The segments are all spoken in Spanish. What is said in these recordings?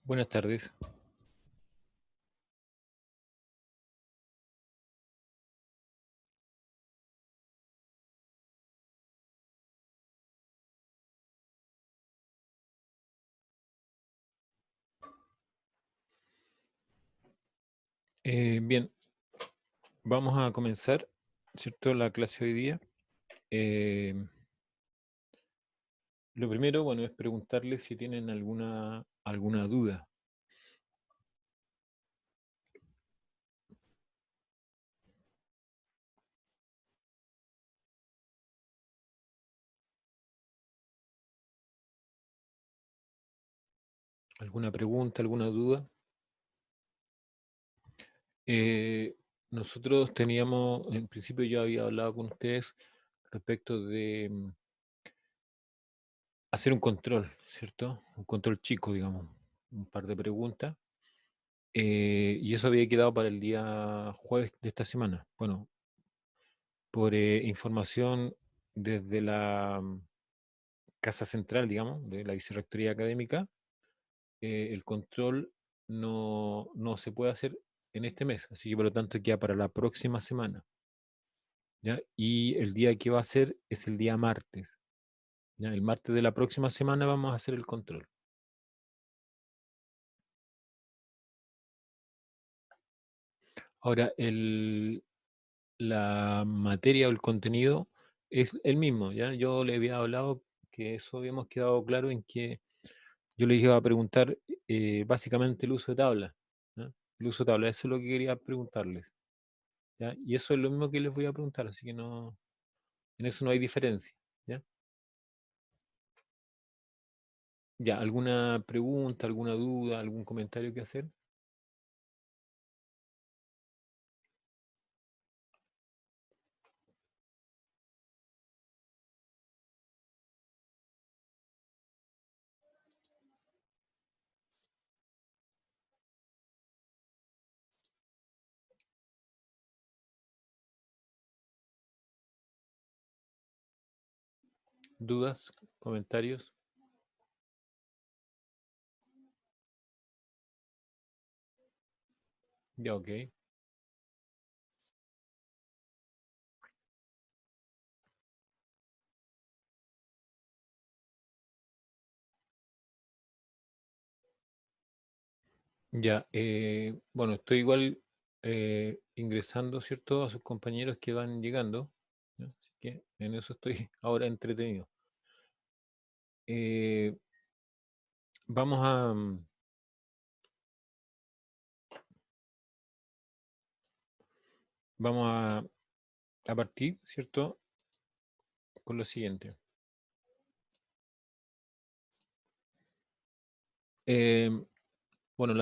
Buenas tardes. Bien, vamos a comenzar, ¿cierto? La clase hoy día. Eh, lo primero, bueno, es preguntarles si tienen alguna duda. ¿Alguna pregunta, alguna duda? Eh, Nosotros teníamos, en principio yo había hablado con ustedes respecto de hacer un control, ¿cierto? Un control chico, digamos, un par de preguntas. Y eso había quedado para el día jueves de esta semana. Bueno, por información desde la casa central, digamos, de la vicerrectoría académica, el control no se puede hacer en este mes, así que por lo tanto queda para la próxima semana, ¿ya? Y el día que va a ser es el día martes, ¿ya? El martes de la próxima semana vamos a hacer el control. Ahora, la materia o el contenido es el mismo, ¿ya? Yo le había hablado que eso habíamos quedado claro en que yo les iba a preguntar básicamente el uso de tabla, ¿ya? El uso de tabla, eso es lo que quería preguntarles, ¿ya? Y eso es lo mismo que les voy a preguntar, así que no, en eso no hay diferencia, ¿ya? Ya, ¿alguna pregunta, alguna duda, algún comentario que hacer? ¿Dudas, comentarios? Ya, ok. Ya, bueno, estoy igual ingresando, ¿cierto? A sus compañeros que van llegando, ¿ya? Así que en eso estoy ahora entretenido. Eh, vamos a, vamos a partir, ¿cierto? Con lo siguiente. Eh, bueno, en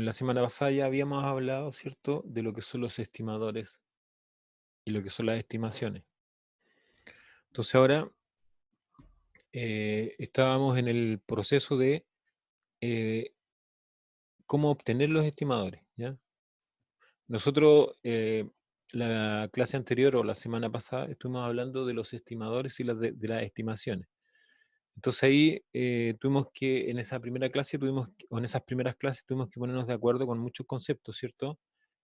la semana pasada ya habíamos hablado, ¿cierto? De lo que son los estimadores y lo que son las estimaciones. Entonces ahora estábamos en el proceso de eh, cómo obtener los estimadores, ¿ya? Nosotros, la clase anterior o la semana pasada, estuvimos hablando de los estimadores y de las estimaciones. Entonces ahí tuvimos que, en esa primera clase, o en esas primeras clases, tuvimos que ponernos de acuerdo con muchos conceptos, ¿cierto?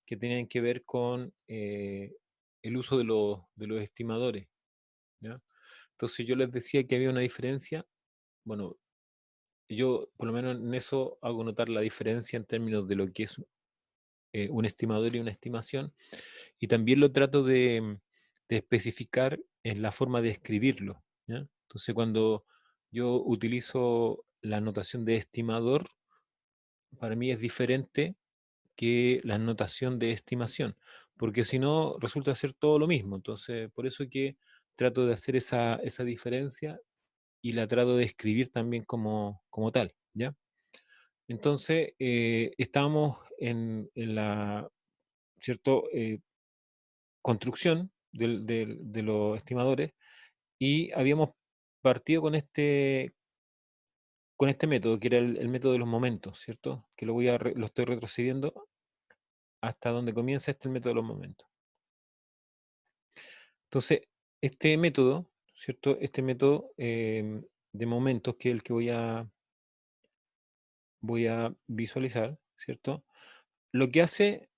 Que tenían que ver con el uso de los estimadores, ¿ya? Entonces yo les decía que había una diferencia. Bueno, yo por lo menos en eso hago notar la diferencia en términos de lo que es un estimador y una estimación, y también lo trato de especificar en la forma de escribirlo, ¿ya? Entonces cuando yo utilizo la notación de estimador, para mí es diferente que la notación de estimación, porque si no resulta ser todo lo mismo. Entonces, por eso que trato de hacer esa diferencia y la trato de escribir también como tal, ¿ya? Entonces, estábamos en la, ¿cierto? Construcción de los estimadores, y habíamos partido con este método, que era el método de los momentos, ¿cierto? Que lo estoy retrocediendo hasta donde comienza el método de los momentos. Entonces, este método, ¿cierto? Este método de momentos, que es el que voy a visualizar, ¿cierto? Lo que hace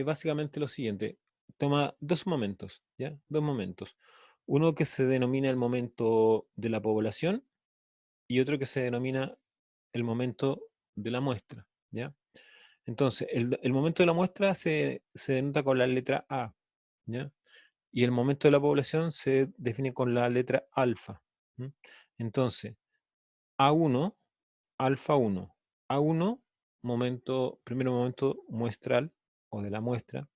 básicamente lo siguiente, toma dos momentos, ¿ya? Dos momentos. Uno que se denomina el momento de la población y otro que se denomina el momento de la muestra, ¿ya? Entonces, el momento de la muestra se denota con la letra A, ¿ya? Y el momento de la población se define con la letra alfa. ¿M? Entonces, A1, alfa 1. A1, primer momento muestral o de la muestra.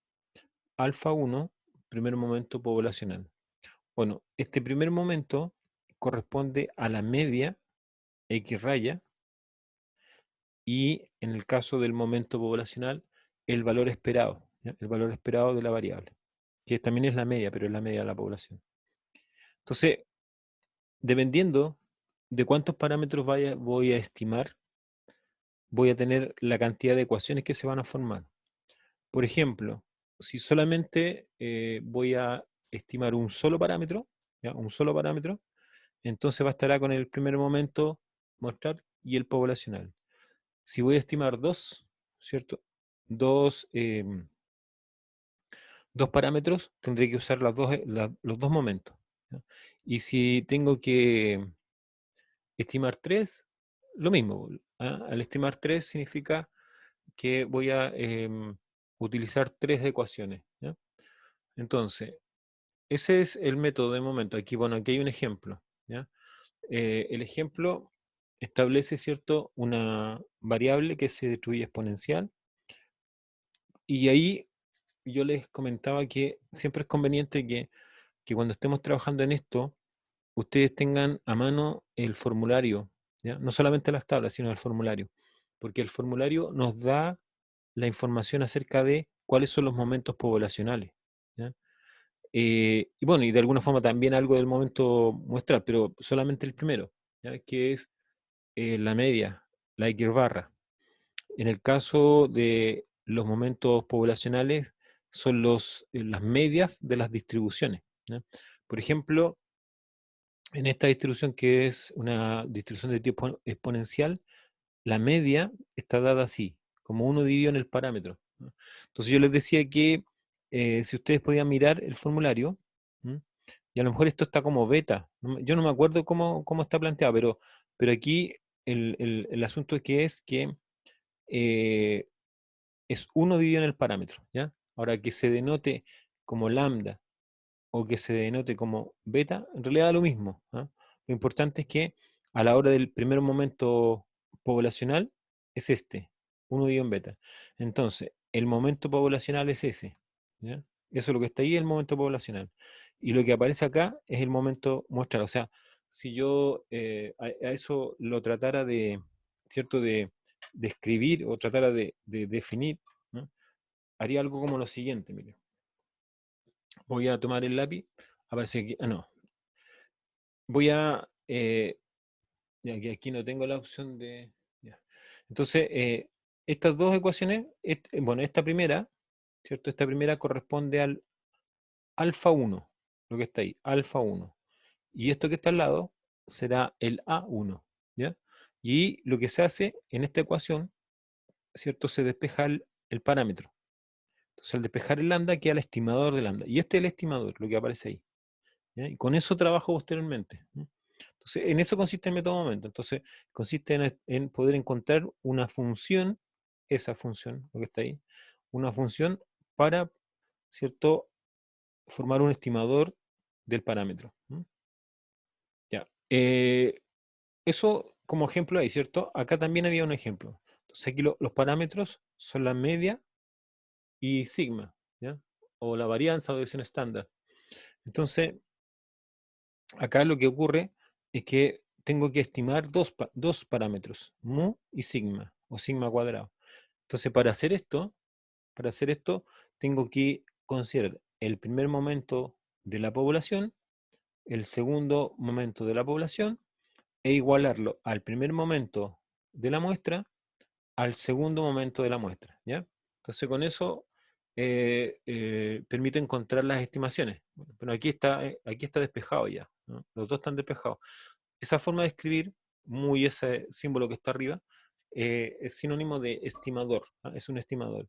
Alfa 1, primer momento poblacional. Bueno, este primer momento corresponde a la media X raya y en el caso del momento poblacional, el valor esperado, ¿ya? El valor esperado de la variable, que también es la media, pero es la media de la población. Entonces, dependiendo de cuántos parámetros voy a estimar, voy a tener la cantidad de ecuaciones que se van a formar. Por ejemplo, si solamente voy a estimar un solo parámetro, ¿ya? Un solo parámetro, entonces bastará con el primer momento mostrar y el poblacional. Si voy a estimar dos, ¿cierto? Dos, dos parámetros, tendré que usar los dos momentos, ¿ya? Y si tengo que estimar tres, lo mismo. ¿Ah? Al estimar tres significa que voy a utilizar tres ecuaciones, ¿ya? Entonces, ese es el método de momento. Aquí, bueno, aquí hay un ejemplo, ¿ya? El ejemplo establece, ¿cierto?, una variable que se distribuye exponencial y ahí yo les comentaba que siempre es conveniente que cuando estemos trabajando en esto, ustedes tengan a mano el formulario, ¿ya? No solamente las tablas, sino el formulario, porque el formulario nos da la información acerca de cuáles son los momentos poblacionales, ¿ya? Y bueno, y de alguna forma también algo del momento muestral, pero solamente el primero, ¿ya? Que es la media, la X barra. En el caso de los momentos poblacionales, son las medias de las distribuciones, ¿ya? Por ejemplo, en esta distribución que es una distribución de tipo exponencial, la media está dada así, como uno dividido en el parámetro, ¿no? Entonces yo les decía que si ustedes podían mirar el formulario, ¿m? Y a lo mejor esto está como beta, yo no me acuerdo cómo está planteado, pero aquí el asunto que eh, es uno dividido en el parámetro, ¿ya? Ahora que se denote como lambda o que se denote como beta, en realidad da lo mismo, ¿ah? Lo importante es que a la hora del primer momento poblacional es este, uno dividido en beta. Entonces, el momento poblacional es ese, ¿ya? Eso es lo que está ahí, el momento poblacional. Y lo que aparece acá es el momento muestral. O sea, si yo a eso lo tratara de, ¿cierto? De escribir o tratara de definir, ¿no? Haría algo como lo siguiente, mire. Voy a tomar el lápiz, aparece aquí, no, voy a, ya que aquí no tengo la opción de, ya. Entonces, estas dos ecuaciones, bueno, esta primera, ¿cierto? Esta primera corresponde al alfa 1, lo que está ahí, alfa 1. Y esto que está al lado será el A1, ¿ya? Y lo que se hace en esta ecuación, ¿cierto? Se despeja el parámetro. Entonces, al despejar el lambda, queda el estimador de lambda. Y este es el estimador, lo que aparece ahí, ¿ya? Y con eso trabajo posteriormente, ¿no? Entonces, en eso consiste el método momento. Entonces, consiste en poder encontrar una función, esa función, lo que está ahí, una función para, ¿cierto?, formar un estimador del parámetro, ¿no? Ya. Eso como ejemplo ahí, ¿cierto? Acá también había un ejemplo. Entonces, aquí los parámetros son la media y sigma, ¿ya? O la varianza o desviación estándar. Entonces, acá lo que ocurre es que tengo que estimar dos parámetros, mu y sigma, o sigma cuadrado. Entonces, para hacer esto, tengo que considerar el primer momento de la población, el segundo momento de la población, e igualarlo al primer momento de la muestra, al segundo momento de la muestra, ¿ya? Entonces, con eso permite encontrar las estimaciones. Bueno, pero aquí está despejado ya, ¿no? Los dos están despejados. Esa forma de escribir, muy ese símbolo que está arriba, es sinónimo de estimador, ¿ah? Es un estimador.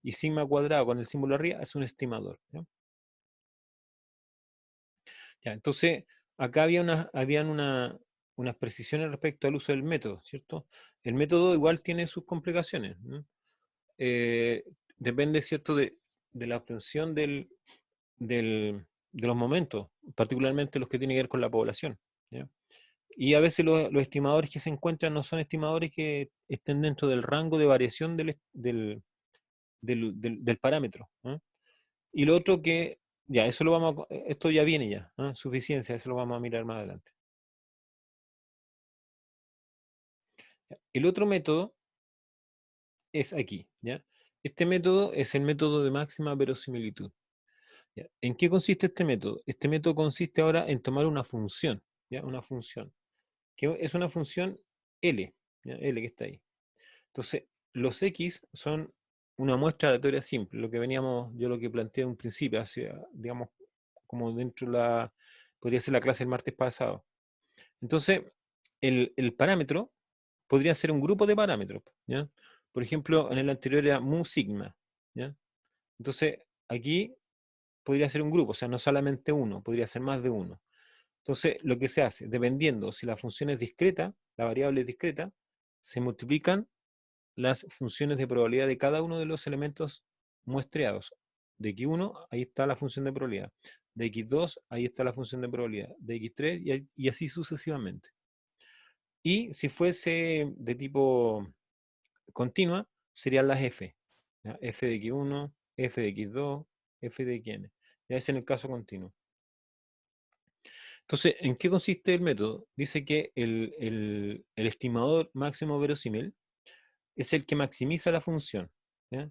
Y sigma cuadrado con el símbolo arriba es un estimador. ¿Ya? Ya, entonces, acá habían unas precisiones respecto al uso del método, ¿cierto? El método igual tiene sus complicaciones, ¿no? Eh, Depende, ¿cierto?, de la obtención de los momentos, particularmente los que tienen que ver con la población, ¿ya? Y a veces los estimadores que se encuentran no son estimadores que estén dentro del rango de variación del parámetro, ¿no? Y lo otro que, ya, eso lo vamos esto ya viene ya, ¿no? Suficiencia, eso lo vamos a mirar más adelante. El otro método es aquí, ¿ya? Este método es el método de máxima verosimilitud. ¿Ya? ¿En qué consiste este método? Este método consiste ahora en tomar una función, ¿ya? Una función, que es una función L, ¿ya? L que está ahí. Entonces, los X son una muestra aleatoria simple, lo que veníamos, yo lo que planteé en un principio, hacia, digamos, como dentro de podría ser la clase del martes pasado. Entonces, el parámetro podría ser un grupo de parámetros, ¿ya? Por ejemplo, en el anterior era mu sigma, ¿ya? Entonces, aquí podría ser un grupo, o sea, no solamente uno, podría ser más de uno. Entonces, lo que se hace, dependiendo si la función es discreta, la variable es discreta, se multiplican las funciones de probabilidad de cada uno de los elementos muestreados. De x1, ahí está la función de probabilidad. De x2, ahí está la función de probabilidad. De x3, y así sucesivamente. Y si fuese de tipo continua, serían las f. ¿Ya? F de x1, f de x2, f de xn. Ya es en el caso continuo. Entonces, ¿en qué consiste el método? Dice que el estimador máximo verosímil es el que maximiza la función, ¿ya?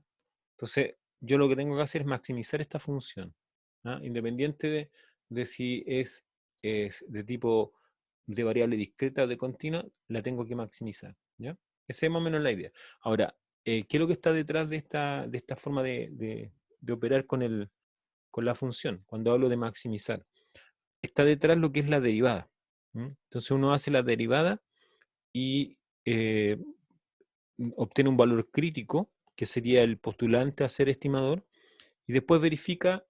Entonces, yo lo que tengo que hacer es maximizar esta función, ¿ya? Independiente de si es de tipo de variable discreta o de continua, la tengo que maximizar, ¿ya? Esa es más o menos la idea. Ahora, ¿qué es lo que está detrás de esta forma de operar con la función? Cuando hablo de maximizar, está detrás lo que es la derivada. Entonces uno hace la derivada y obtiene un valor crítico, que sería el postulante a ser estimador, y después verifica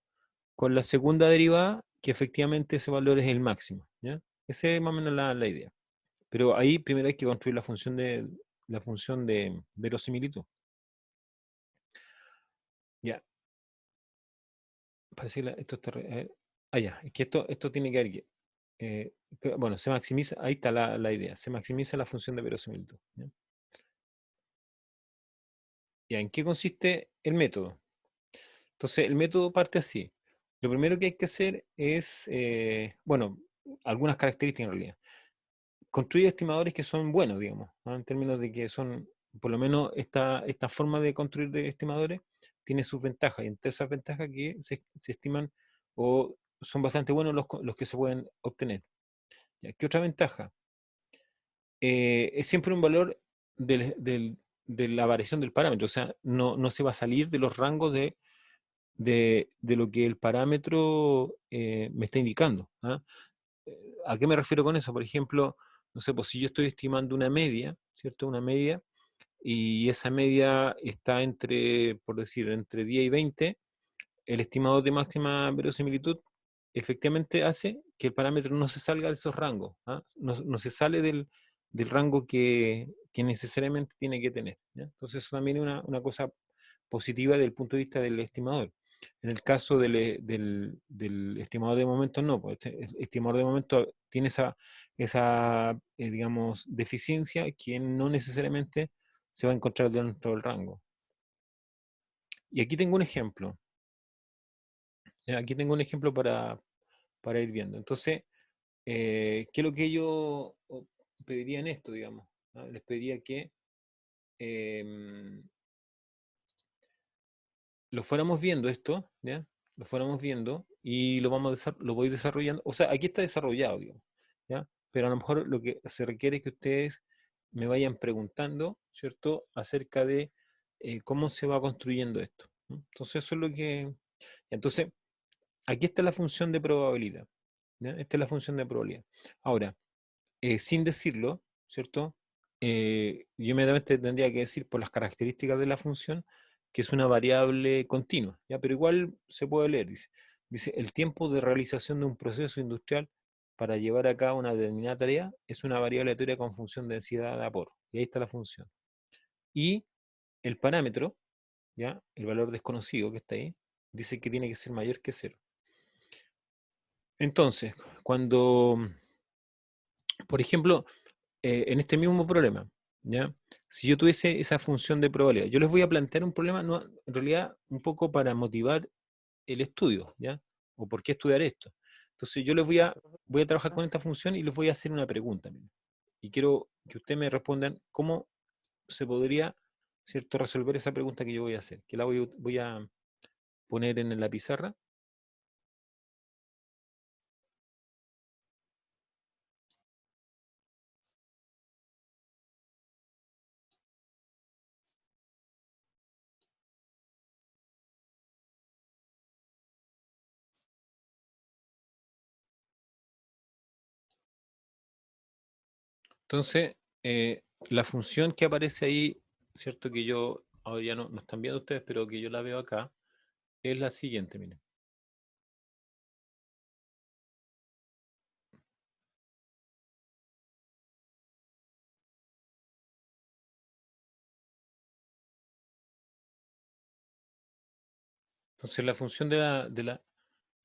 con la segunda derivada que efectivamente ese valor es el máximo, ¿ya? Esa es más o menos la idea. Pero ahí primero hay que construir la función de verosimilitud. Ya, parece que esto está... ya, es que esto tiene que ver bueno, se maximiza, ahí está la idea, se maximiza la función de verosimilitud, ¿ya? Ya, ¿en qué consiste el método? Entonces, el método parte así. Lo primero que hay que hacer es, bueno, algunas características en realidad. Construir estimadores que son buenos, digamos, ¿no? En términos de que son, por lo menos esta forma de construir de estimadores tiene sus ventajas, y entre esas ventajas que se estiman o son bastante buenos los que se pueden obtener. ¿Ya? ¿Qué otra ventaja? Es siempre un valor de la variación del parámetro, o sea, no se va a salir de los rangos de lo que el parámetro me está indicando, ¿ah? ¿A qué me refiero con eso? Por ejemplo, no sé, pues si yo estoy estimando una media, ¿cierto? Una media, y esa media está entre, por decir, entre 10 y 20, el estimador de máxima verosimilitud efectivamente hace que el parámetro no se salga de esos rangos, ¿ah? No se sale del rango que necesariamente tiene que tener, ¿ya? Entonces eso también es una cosa positiva desde el punto de vista del estimador. En el caso del estimador de momento, no, pues el estimador de momento tiene esa digamos, deficiencia que no necesariamente se va a encontrar dentro del rango. Y aquí tengo un ejemplo. Aquí tengo un ejemplo para ir viendo. Entonces, ¿qué es lo que yo pediría en esto, digamos? ¿No? Les pediría que em, lo fuéramos viendo esto, ¿ya? Lo fuéramos viendo y lo voy desarrollando. O sea, aquí está desarrollado, digamos, ¿ya? Pero a lo mejor lo que se requiere es que ustedes me vayan preguntando, ¿cierto?, acerca de cómo se va construyendo esto, ¿no? Entonces, eso es lo que... Entonces, aquí está la función de probabilidad, ¿ya? Esta es la función de probabilidad. Ahora, sin decirlo, ¿cierto? yo inmediatamente tendría que decir por las características de la función que es una variable continua, ¿ya? Pero igual se puede leer, dice, el tiempo de realización de un proceso industrial para llevar a cabo una determinada tarea es una variable aleatoria con función de densidad de aporo. Y ahí está la función. Y el parámetro, ¿ya? El valor desconocido que está ahí, dice que tiene que ser mayor que cero. Entonces, cuando, por ejemplo, en este mismo problema, ¿ya? Si yo tuviese esa función de probabilidad, yo les voy a plantear un problema, no, en realidad, un poco para motivar el estudio, ¿ya? O por qué estudiar esto. Entonces, yo voy a trabajar con esta función y les voy a hacer una pregunta. Miren. Y quiero que ustedes me respondan cómo se podría, ¿cierto?, resolver esa pregunta que yo voy a hacer, que la voy a poner en la pizarra. Entonces, la función que aparece ahí, ¿cierto? Que yo, ahora ya no están viendo ustedes, pero que yo la veo acá, es la siguiente, miren. Entonces, la función de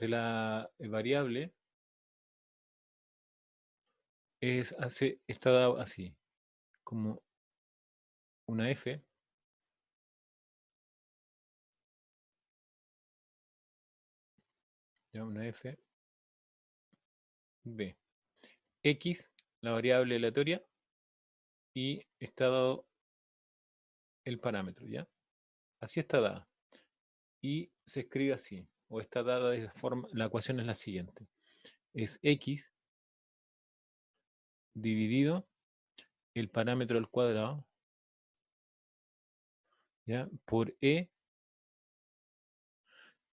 la variable está dado así, como una f, ya una f, b. X, la variable aleatoria, y está dado el parámetro, ¿ya? Así está dada. Y se escribe así, o está dada de esa forma, la ecuación es la siguiente. Es X dividido el parámetro al cuadrado, ¿ya? Por E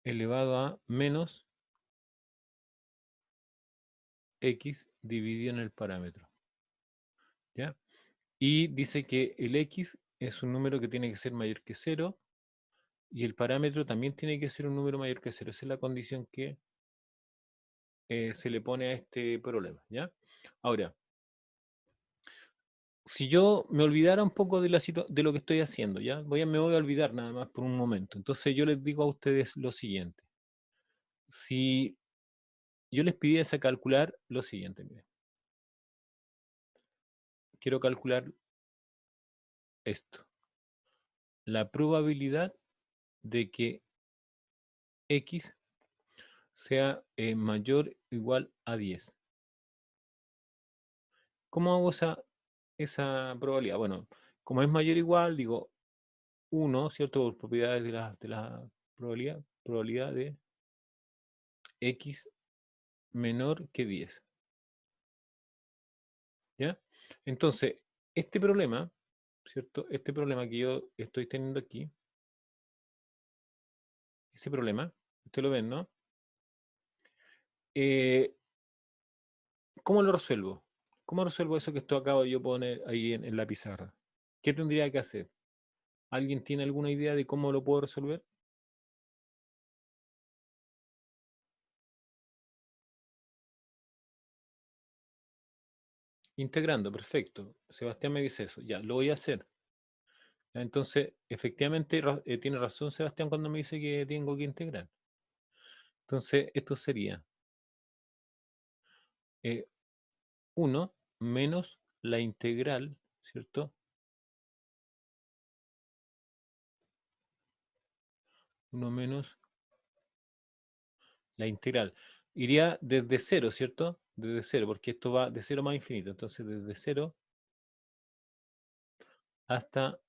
elevado a menos X dividido en el parámetro, ¿ya? Y dice que el X es un número que tiene que ser mayor que cero y el parámetro también tiene que ser un número mayor que cero. Esa es la condición que se le pone a este problema, ¿ya? Ahora, si yo me olvidara un poco de lo que estoy haciendo, ¿ya? Me voy a olvidar nada más por un momento. Entonces yo les digo a ustedes lo siguiente. Si yo les pidiese calcular lo siguiente, miren. Quiero calcular esto. La probabilidad de que X sea mayor o igual a 10. ¿Cómo hago esa probabilidad? Bueno, como es mayor o igual, digo 1, ¿cierto? Por propiedades de la probabilidad de X menor que 10. ¿Ya? Entonces, este problema, ¿cierto? Este problema que yo estoy teniendo aquí, ese problema, ustedes lo ven, ¿no? Eh, ¿Cómo lo resuelvo? ¿Cómo resuelvo eso que esto acabo de yo poner ahí en la pizarra? ¿Qué tendría que hacer? ¿Alguien tiene alguna idea de cómo lo puedo resolver? Integrando, perfecto. Sebastián me dice eso. Ya, lo voy a hacer. Entonces, efectivamente, tiene razón Sebastián cuando me dice que tengo que integrar. Entonces, esto sería 1 menos la integral, ¿cierto? 1 menos la integral. Iría desde cero, ¿cierto? Desde cero, porque esto va de cero más infinito. Entonces, desde cero hasta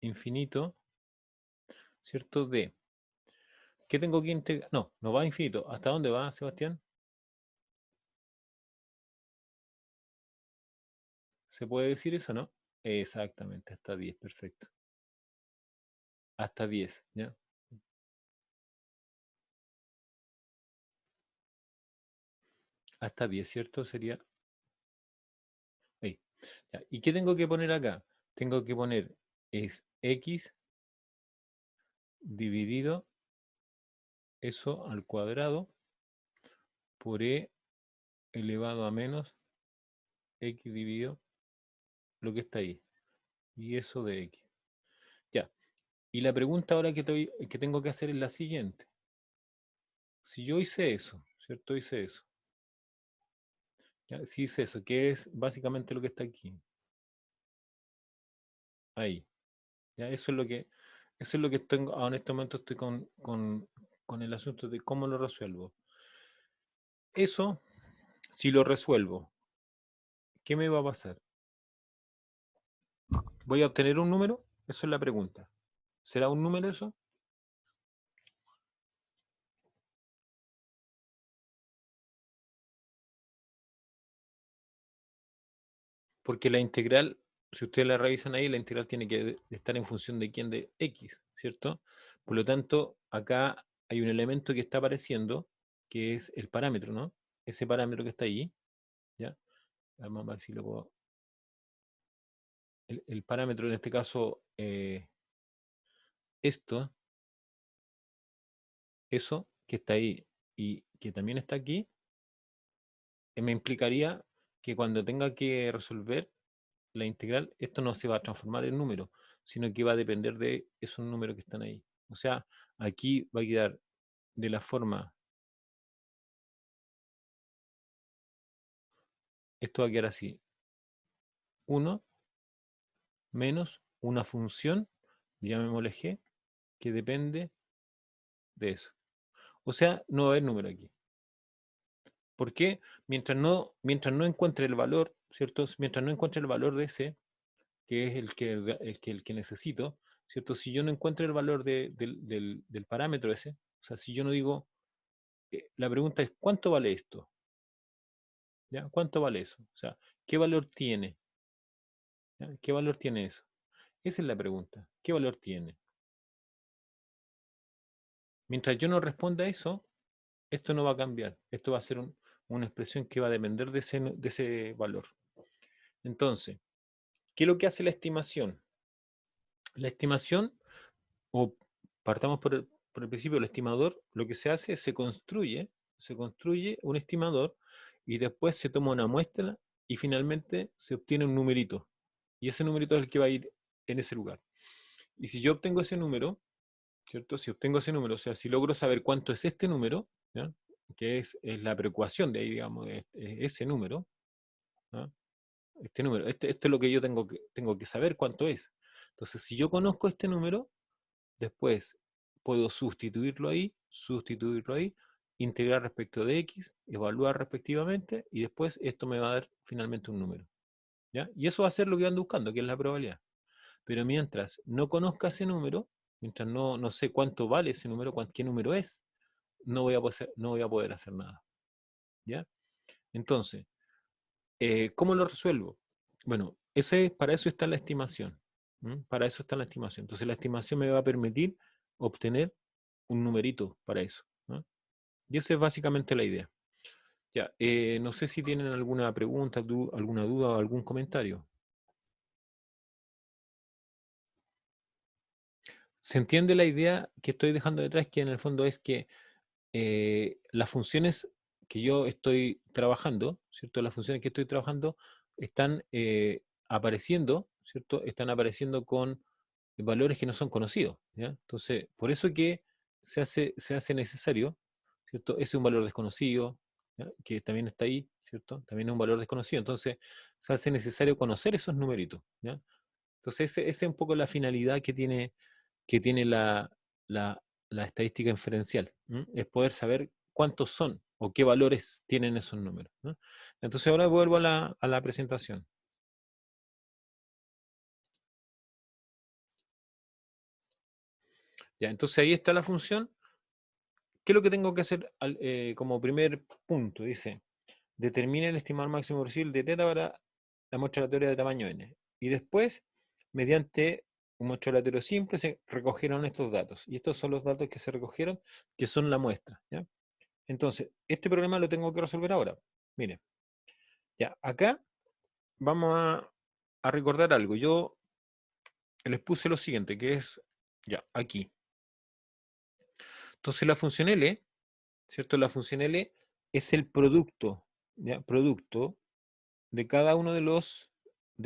infinito, ¿cierto? ¿Qué tengo que integrar? No, no va a infinito. ¿Hasta dónde va, Sebastián? ¿Se puede decir eso, no? Exactamente, hasta 10, perfecto. Hasta 10, ¿ya? Hasta 10, ¿cierto? Sería ahí. Ya, ¿y qué tengo que poner acá? Tengo que poner es x dividido eso al cuadrado por e elevado a menos x dividido lo que está ahí. Y eso de x. Ya. Y la pregunta ahora que tengo que hacer es la siguiente. Si yo hice eso, ¿cierto? Hice eso. ¿Ya? Si hice eso, que es básicamente lo que está aquí. Ahí. ¿Ya? Eso es lo que tengo, ahora en este momento estoy con el asunto de cómo lo resuelvo. Eso, si lo resuelvo, ¿qué me va a pasar? ¿Voy a obtener un número? Eso es la pregunta. ¿Será un número eso? Porque la integral, si ustedes la revisan ahí, la integral tiene que estar en función de quién, de x, ¿cierto? Por lo tanto, acá hay un elemento que está apareciendo, que es el parámetro, ¿no? Ese parámetro que está ahí, ¿ya? Vamos a ver si lo puedo... El parámetro en este caso, esto, eso que está ahí y que también está aquí, me implicaría que cuando tenga que resolver la integral, esto no se va a transformar en número, sino que va a depender de esos números que están ahí. O sea, aquí va a quedar de la forma, esto va a quedar así, uno menos una función, llamémosle g, que depende de eso. O sea, no va a haber número aquí. ¿Por qué? Mientras no encuentre el valor, ¿cierto? Mientras no encuentre el valor de ese, que es el que necesito, ¿cierto? Si yo no encuentro el valor del parámetro ese, o sea, si yo no digo, la pregunta es, ¿cuánto vale esto? ¿Ya? ¿Cuánto vale eso? O sea, ¿qué valor tiene? ¿Ya? ¿Qué valor tiene eso? Esa es la pregunta. ¿Qué valor tiene? Mientras yo no responda a eso, esto no va a cambiar. Esto va a ser una expresión que va a depender de ese valor. Entonces, ¿qué es lo que hace la estimación? La estimación, o partamos por el principio, el estimador, lo que se hace es se construye un estimador y después se toma una muestra y finalmente se obtiene un numerito. Y ese numerito es el que va a ir en ese lugar. Y si yo obtengo ese número, ¿cierto? Si obtengo ese número, o sea, si logro saber cuánto es este número, ¿ya? Que es la preocupación de ahí, digamos, ese número, ¿ya? Esto es lo que yo tengo que saber cuánto es. Entonces, si yo conozco este número, después puedo sustituirlo ahí, integrar respecto de x, evaluar respectivamente, y después esto me va a dar finalmente un número. ¿Ya? Y eso va a ser lo que ando buscando, que es la probabilidad. Pero mientras no conozca ese número, mientras no sé cuánto vale ese número, qué número es, no voy a poder hacer nada. ¿Ya? Entonces, ¿cómo lo resuelvo? Bueno, para eso está la estimación. Para eso está la estimación. Entonces, la estimación me va a permitir obtener un numerito para eso, ¿no? Y esa es básicamente la idea. Ya, no sé si tienen alguna pregunta, alguna duda o algún comentario. ¿Se entiende la idea que estoy dejando detrás? Que en el fondo es que las funciones que yo estoy trabajando, ¿cierto? Las funciones que estoy trabajando están apareciendo, ¿cierto? Están apareciendo con valores que no son conocidos, ¿ya? Entonces, por eso que se hace necesario, ¿cierto? Ese es un valor desconocido, ¿ya? Que también está ahí, ¿cierto? También es un valor desconocido. Entonces, se hace necesario conocer esos numeritos, ¿ya? Entonces, esa es un poco la finalidad que tiene la estadística inferencial, ¿m? Es poder saber cuántos son o qué valores tienen esos números, ¿no? Entonces, ahora vuelvo a la presentación. Ya, entonces ahí está la función. ¿Qué es lo que tengo que hacer como primer punto? Dice, determine el estimado máximo posible de teta para la muestra aleatoria de tamaño n. Y después, mediante un muestro aleatorio simple, se recogieron estos datos. Y estos son los datos que se recogieron, que son la muestra, ¿ya? Entonces, este problema lo tengo que resolver ahora. Miren, ya, acá vamos a recordar algo. Yo les puse lo siguiente, que es, ya, aquí. Entonces la función L, ¿cierto? La función L es el producto, ¿ya? Producto de cada uno de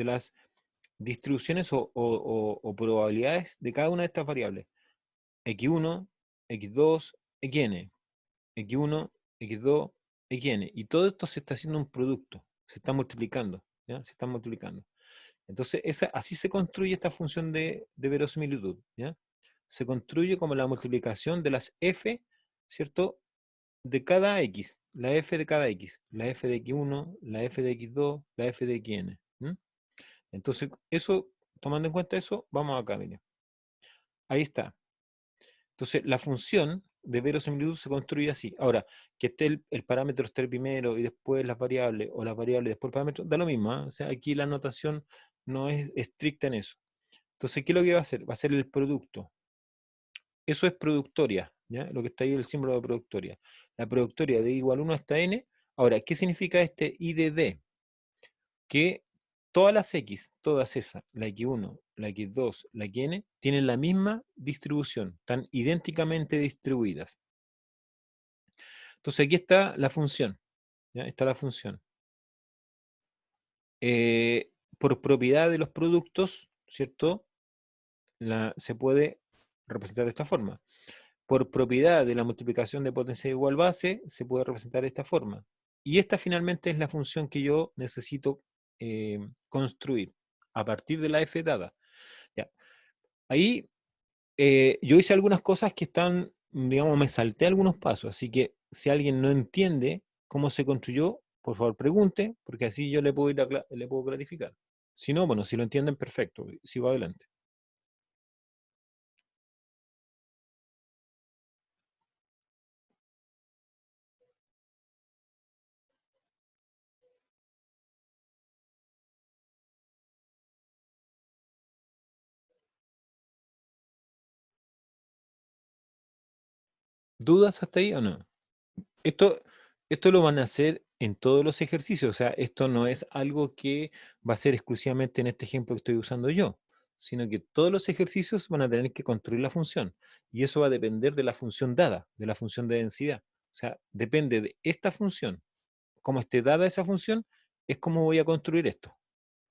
las distribuciones o probabilidades de cada una de estas variables. X1, X2, Xn, X1, X2, Xn. Y todo esto se está haciendo un producto, se está multiplicando, ¿ya? Se está multiplicando. Entonces, así se construye esta función de verosimilitud, ¿ya? Se construye como la multiplicación de las f, ¿cierto? De cada x, la f de cada x, la f de x1, la f de x2, la f de xn. ¿M? Entonces, eso, tomando en cuenta eso, vamos acá, miren. Ahí está. Entonces, la función de verosimilitud se construye así. Ahora, que esté el parámetro esté primero y después las variables, o las variables y después el parámetro, da lo mismo, ¿eh? O sea, aquí la notación no es estricta en eso. Entonces, ¿qué es lo que va a hacer? Va a ser el producto. Eso es productoria, ¿ya? Lo que está ahí, el símbolo de productoria. La productoria de igual 1 hasta n. Ahora, ¿qué significa este I de D? Que todas las X, todas esas, la X1, la X2, la Xn, tienen la misma distribución, están idénticamente distribuidas. Entonces aquí está la función, ¿ya? Está la función. Por propiedad de los productos, ¿cierto? Se puede representar de esta forma. Por propiedad de la multiplicación de potencia de igual base, se puede representar de esta forma. Y esta finalmente es la función que yo necesito construir a partir de la f dada. Ya. Ahí yo hice algunas cosas que están, digamos, me salté algunos pasos, así que si alguien no entiende cómo se construyó, por favor pregunte, porque así yo le puedo, le puedo clarificar. Si no, bueno, si lo entienden, perfecto, sigo adelante. ¿Dudas hasta ahí o no? Esto, esto lo van a hacer en todos los ejercicios, o sea, esto no es algo que va a ser exclusivamente en este ejemplo que estoy usando yo, sino que todos los ejercicios van a tener que construir la función, y eso va a depender de la función dada, de la función de densidad. O sea, depende de esta función, cómo esté dada esa función, es cómo voy a construir esto.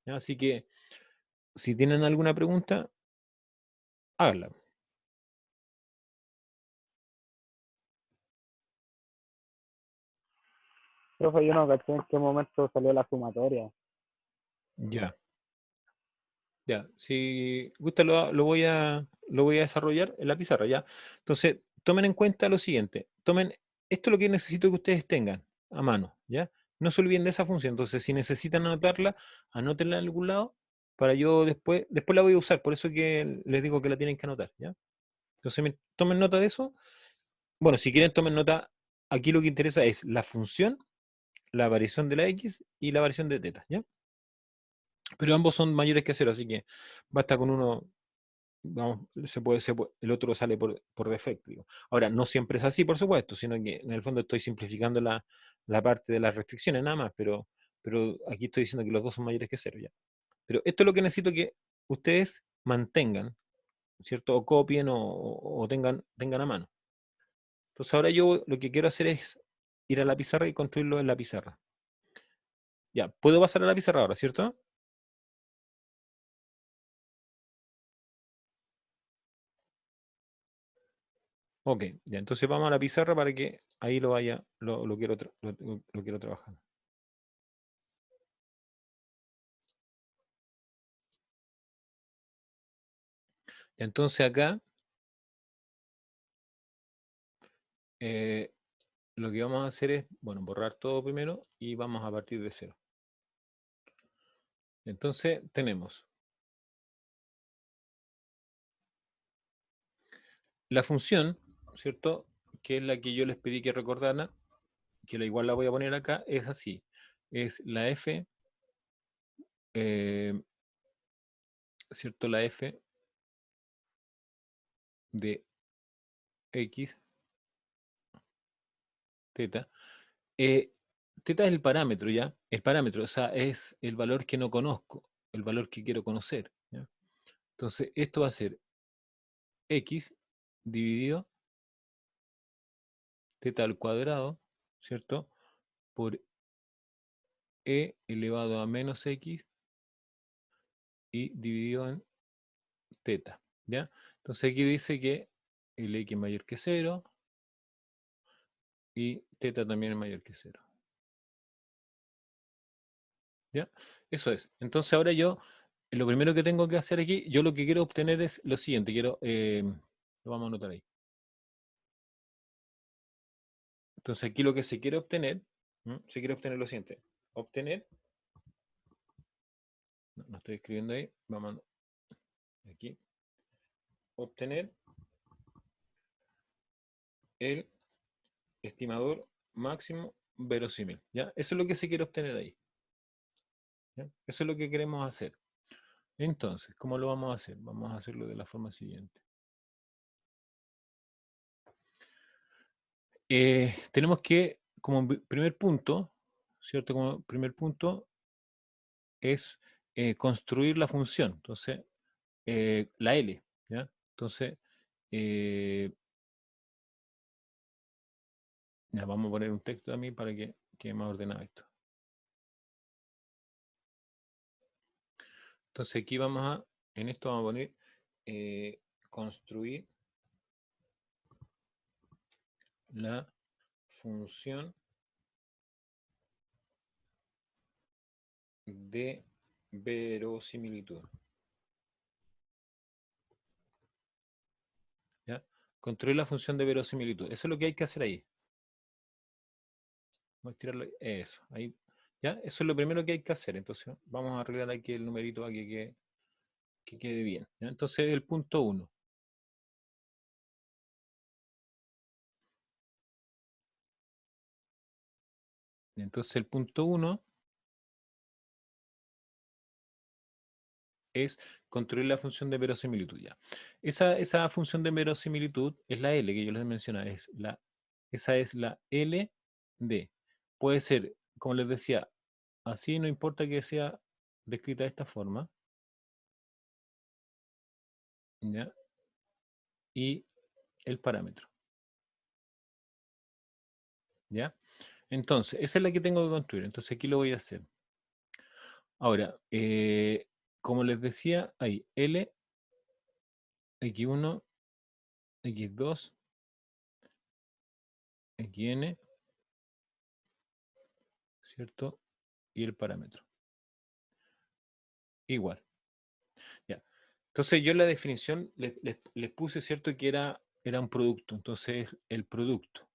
¿Ya? Así que, si tienen alguna pregunta, háganla. Profe, yo no caché en qué momento salió la sumatoria. Ya. Ya, si gusta lo voy a desarrollar en la pizarra, ¿ya? Entonces, tomen en cuenta lo siguiente, esto es lo que necesito que ustedes tengan a mano, ¿ya? No se olviden de esa función, entonces si necesitan anotarla, anótenla en algún lado para yo después la voy a usar, por eso que les digo que la tienen que anotar, ¿ya? Entonces, tomen nota de eso. Bueno, si quieren tomen nota, aquí lo que interesa es la función, la variación de la X y la variación de teta, ¿ya? Pero ambos son mayores que cero, así que basta con uno. Vamos, el otro sale por defecto. Digo. Ahora, no siempre es así, por supuesto, sino que en el fondo estoy simplificando la parte de las restricciones nada más, pero aquí estoy diciendo que los dos son mayores que cero ya. Pero esto es lo que necesito que ustedes mantengan, ¿cierto? O copien o tengan a mano. Entonces ahora yo lo que quiero hacer es ir a la pizarra y construirlo en la pizarra. Ya, puedo pasar a la pizarra ahora, ¿cierto? Ok, ya, entonces vamos a la pizarra para que ahí lo quiero trabajar. Entonces acá eh, lo que vamos a hacer es, bueno, borrar todo primero y vamos a partir de cero. Entonces tenemos la función, ¿cierto? Que es la que yo les pedí que recordaran, que la igual la voy a poner acá, es así. Es la f, eh, ¿cierto? La f de x, teta. Teta es el parámetro, ¿ya? El parámetro, o sea, es el valor que no conozco, el valor que quiero conocer, ¿ya? Entonces, esto va a ser x dividido teta al cuadrado, ¿cierto? Por e elevado a menos x y dividido en teta, ¿ya? Entonces aquí dice que el x es mayor que 0 y teta también es mayor que 0, ¿ya? Eso es. Entonces ahora yo, lo primero que tengo que hacer aquí, yo lo que quiero obtener es lo siguiente, lo vamos a anotar ahí. Entonces aquí lo que se quiere obtener, se quiere obtener lo siguiente, obtener, no estoy escribiendo ahí, vamos aquí, obtener el estimador máximo verosímil, ¿ya? Eso es lo que se quiere obtener ahí, ¿ya? Eso es lo que queremos hacer. Entonces, ¿cómo lo vamos a hacer? Vamos a hacerlo de la forma siguiente. Tenemos que, como primer punto, ¿cierto? Como primer punto es construir la función. Entonces, la L, ¿ya? Entonces, eh, ya, vamos a poner un texto a mí para que quede más ordenado esto. Entonces, aquí en esto vamos a poner construir la función de verosimilitud. ¿Ya? Construir la función de verosimilitud. Eso es lo que hay que hacer ahí. Vamos a tirarlo. Eso. Ahí. ¿Ya? Eso es lo primero que hay que hacer. Entonces, vamos a arreglar aquí el numerito para que quede bien. ¿Ya? Entonces, el punto 1. Entonces, el punto 1 es construir la función de verosimilitud. Ya. Esa función de verosimilitud es la L que yo les mencionaba. Esa es la L de. Puede ser, como les decía, así, no importa que sea descrita de esta forma. ¿Ya? Y el parámetro. ¿Ya? Entonces, esa es la que tengo que construir. Entonces, aquí lo voy a hacer. Ahora, como les decía, hay L, X1, X2, Xn, ¿cierto? Y el parámetro. Igual. ¿Ya? Entonces, yo en la definición les puse, ¿cierto? Que era un producto. Entonces, el producto.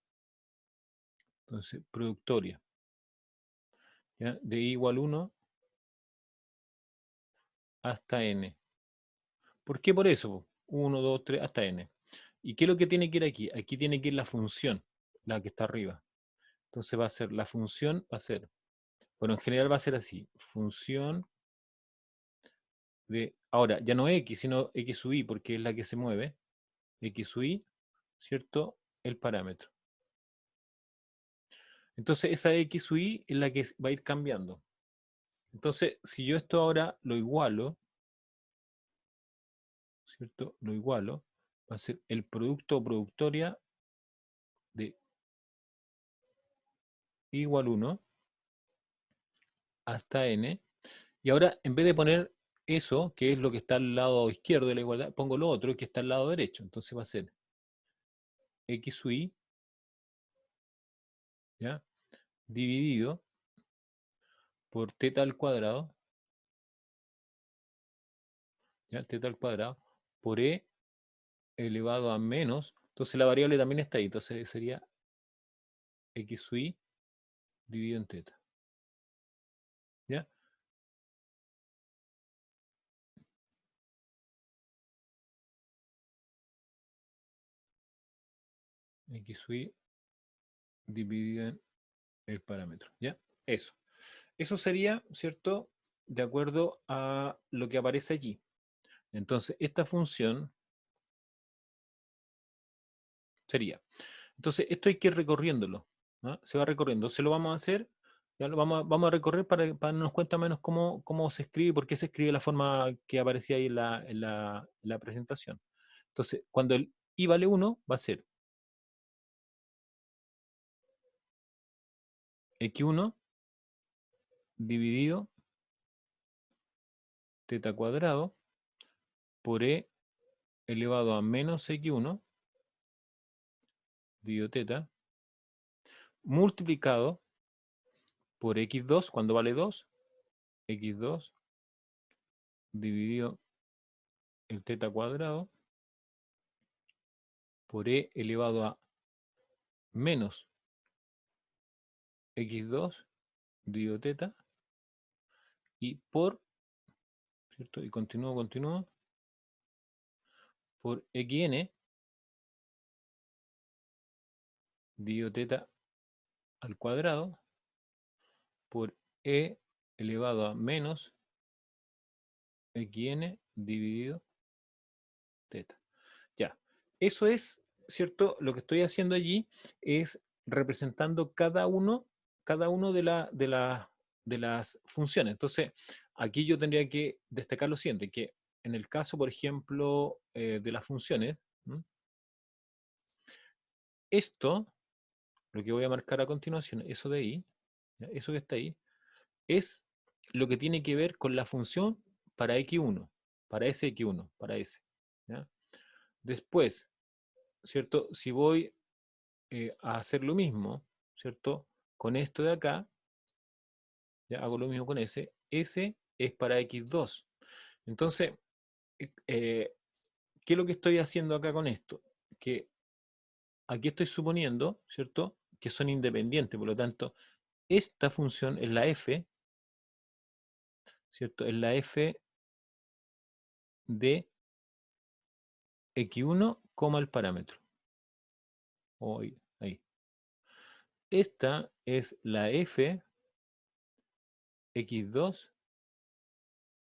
Entonces, productoria. ¿Ya? De I igual 1 hasta n. ¿Por qué por eso? 1, 2, 3, hasta n. ¿Y qué es lo que tiene que ir aquí? Aquí tiene que ir la función, la que está arriba. Entonces va a ser, la función va a ser, bueno, en general va a ser así, función de, ahora, ya no x, sino x sub i, porque es la que se mueve, x sub i, ¿cierto? El parámetro. Entonces esa x sub i es la que va a ir cambiando. Entonces, si yo esto ahora lo igualo, ¿cierto? Lo igualo, va a ser el producto o productoria de igual 1 hasta n. Y ahora, en vez de poner eso, que es lo que está al lado izquierdo de la igualdad, pongo lo otro que está al lado derecho. Entonces va a ser x sub i, ¿ya? Dividido por teta al cuadrado, ¿ya? Teta al cuadrado, por e elevado a menos. Entonces la variable también está ahí. Entonces sería x sub i dividido en teta. ¿Ya? X sub i dividido en el parámetro. ¿Ya? Eso. Eso sería, ¿cierto? De acuerdo a lo que aparece allí. Entonces, esta función sería. Entonces, esto hay que ir recorriéndolo. ¿No? Se va recorriendo. Se lo vamos a hacer Ya lo vamos a recorrer para darnos cuenta menos cómo se escribe y por qué se escribe de la forma que aparecía ahí en la presentación. Entonces, cuando el i vale 1, va a ser x1 dividido teta cuadrado por e elevado a menos x1 dividido teta multiplicado por x2 cuando vale 2, x2 dividido el teta cuadrado por e elevado a menos x2 dividido teta y por, ¿cierto? Y continúo, por xn dividido teta al cuadrado por e elevado a menos xn dividido teta. Ya, eso es, ¿cierto? Lo que estoy haciendo allí es representando cada uno de las funciones. Entonces, aquí yo tendría que destacar lo siguiente, que en el caso, por ejemplo, de las funciones, ¿m? Esto, lo que voy a marcar a continuación, eso de ahí, ¿ya? Eso que está ahí, es lo que tiene que ver con la función para x1, para ese x1, para ese. ¿Ya? Después, ¿cierto? Si voy a hacer lo mismo, ¿cierto? Con esto de acá, ya hago lo mismo con ese es para x2. Entonces, ¿qué es lo que estoy haciendo acá con esto? Que aquí estoy suponiendo, ¿cierto? Que son independientes, por lo tanto, esta función es la f, ¿cierto? Es la f de x1, el parámetro. Ahí. Esta es la f x2,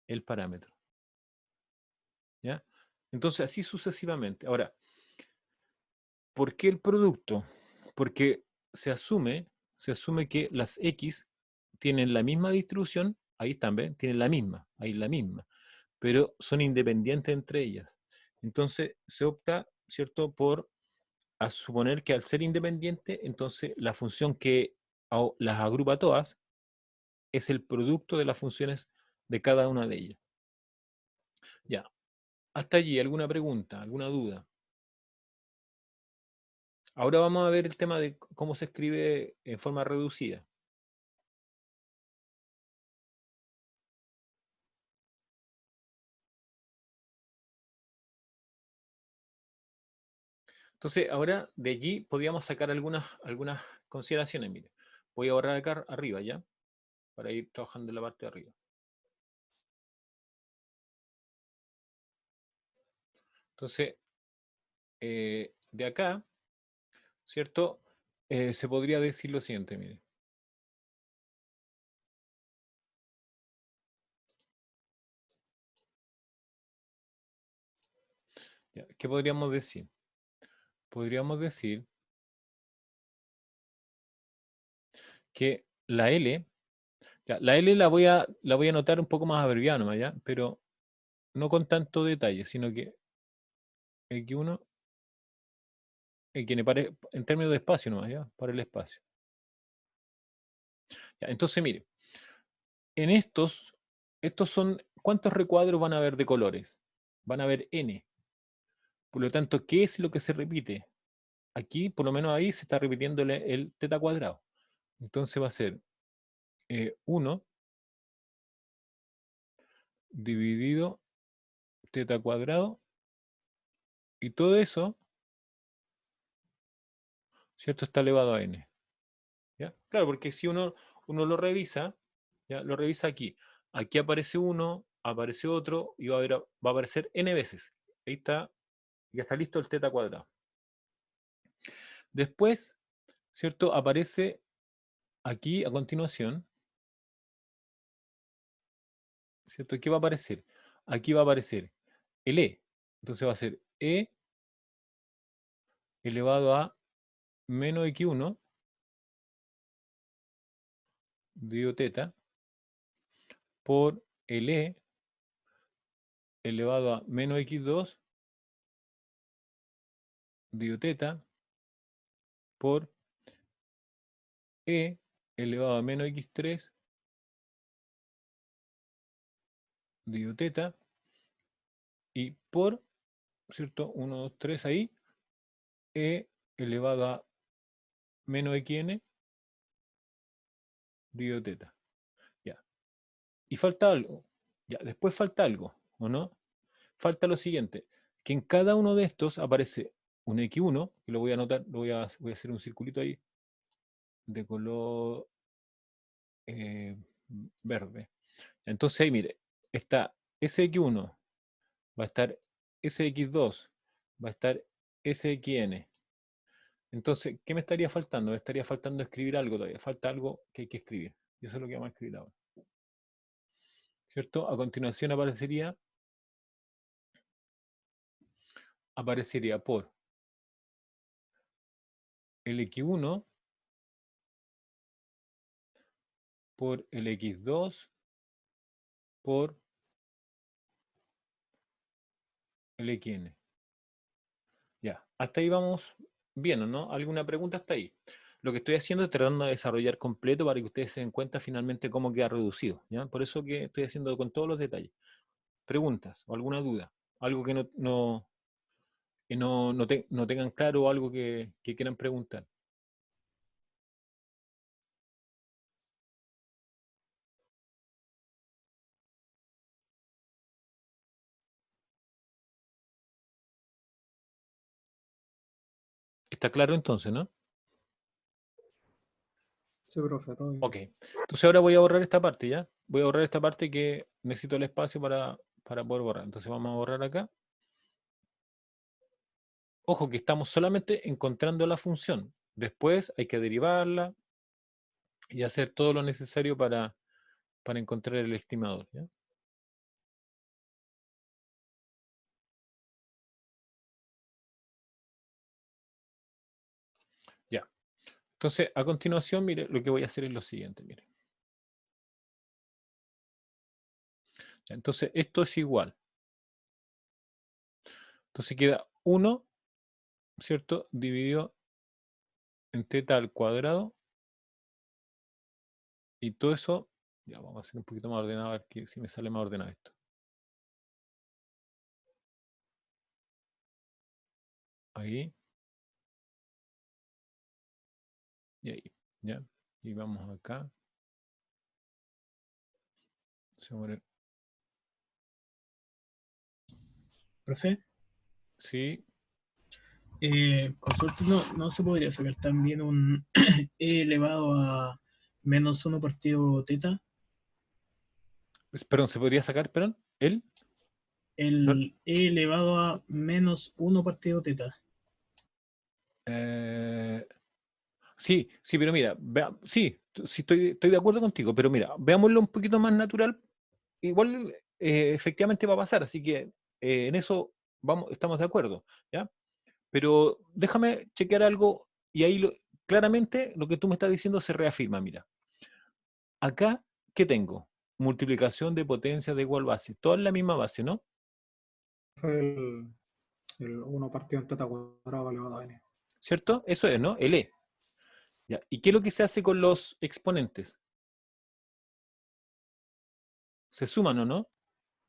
el parámetro. ¿Ya? Entonces, así sucesivamente. Ahora, ¿por qué el producto? Porque se asume que las X tienen la misma distribución, ahí también, tienen ahí la misma, pero son independientes entre ellas. Entonces se opta, ¿cierto?, por a suponer que al ser independiente, entonces la función que las agrupa todas es el producto de las funciones de cada una de ellas. Ya, hasta allí, ¿alguna pregunta, alguna duda? Ahora vamos a ver el tema de cómo se escribe en forma reducida. Entonces, ahora de allí podríamos sacar algunas consideraciones. Mire, voy a borrar acá arriba ya, para ir trabajando en la parte de arriba. Entonces, de acá, ¿cierto? Se podría decir lo siguiente, mire. Ya, ¿qué podríamos decir? Podríamos decir que la L, ya, la L la voy a anotar un poco más abreviada nomás, ¿ya? Pero no con tanto detalle, sino que X1, en términos de espacio nomás, ¿ya? Para el espacio. Ya, entonces, mire, en estos son, ¿cuántos recuadros van a haber de colores? Van a haber n. Por lo tanto, ¿qué es lo que se repite? Aquí, por lo menos ahí, se está repitiendo el teta cuadrado. Entonces va a ser 1 dividido teta cuadrado y todo eso, ¿cierto? Está elevado a n. ¿Ya? Claro, porque si uno lo revisa, ¿ya? Lo revisa aquí. Aquí aparece uno, aparece otro y va a aparecer n veces. Ahí está, ya está listo el teta cuadrado. Después, ¿cierto? Aparece aquí a continuación, ¿cierto? ¿Qué va a aparecer? Aquí va a aparecer el e. Entonces va a ser e elevado a menos x1 dividido teta por el E elevado a menos x2 dividido teta por E elevado a menos x3 dividido teta y por, ¿cierto? 1, 2, 3 ahí, E elevado a menos xn dividido teta. Ya. Y falta algo. Ya, después falta algo, ¿o no? Falta lo siguiente, que en cada uno de estos aparece un x1, que lo voy a anotar, voy a hacer un circulito ahí de color verde. Entonces ahí, mire, está sx1, va a estar sx2, va a estar sxn. Entonces, ¿qué me estaría faltando? Me estaría faltando escribir algo todavía. Falta algo que hay que escribir. Y eso es lo que vamos a escribir ahora. ¿Cierto? A continuación aparecería por el x1 por el x2 por el xn. Ya, hasta ahí vamos bien, ¿o no? ¿Alguna pregunta hasta ahí? Lo que estoy haciendo es tratando de desarrollar completo para que ustedes se den cuenta finalmente cómo queda reducido, ¿ya? Por eso que estoy haciendo con todos los detalles. ¿Preguntas o alguna duda? Algo que no tengan claro o algo que quieran preguntar. ¿Está claro entonces, no? Sí, profe, todo bien. Ok. Entonces ahora voy a borrar esta parte, ¿ya? Voy a borrar esta parte que necesito el espacio para poder borrar. Entonces vamos a borrar acá. Ojo que estamos solamente encontrando la función. Después hay que derivarla y hacer todo lo necesario para encontrar el estimador, ¿ya? Ya. Entonces, a continuación, mire, lo que voy a hacer es lo siguiente, mire. Ya, entonces, esto es igual. Entonces queda 1, ¿cierto? Dividido en teta al cuadrado. Y todo eso, ya vamos a hacer un poquito más ordenado, a ver si me sale más ordenado esto. Ahí. Y ahí, ¿ya? Y vamos acá. Se muere. Profe, Sí, consulta, no se podría sacar también un e elevado a menos 1 partido teta. perdón, ¿se podría sacar, perdón? ¿El? No, El e elevado a menos 1 partido teta. eh, sí, sí, pero mira, sí, sí estoy de acuerdo contigo, pero mira, veámoslo un poquito más natural. Igual, efectivamente va a pasar, así que en eso estamos de acuerdo, ¿ya? Pero déjame chequear algo y ahí claramente lo que tú me estás diciendo se reafirma, mira. Acá, ¿qué tengo? Multiplicación de potencia de igual base. Toda en la misma base, ¿no? Fue el 1 partido en teta cuadrado elevado a n. ¿Cierto? Eso es, ¿no? El E. Ya. ¿Y qué es lo que se hace con los exponentes? Se suman, ¿o no?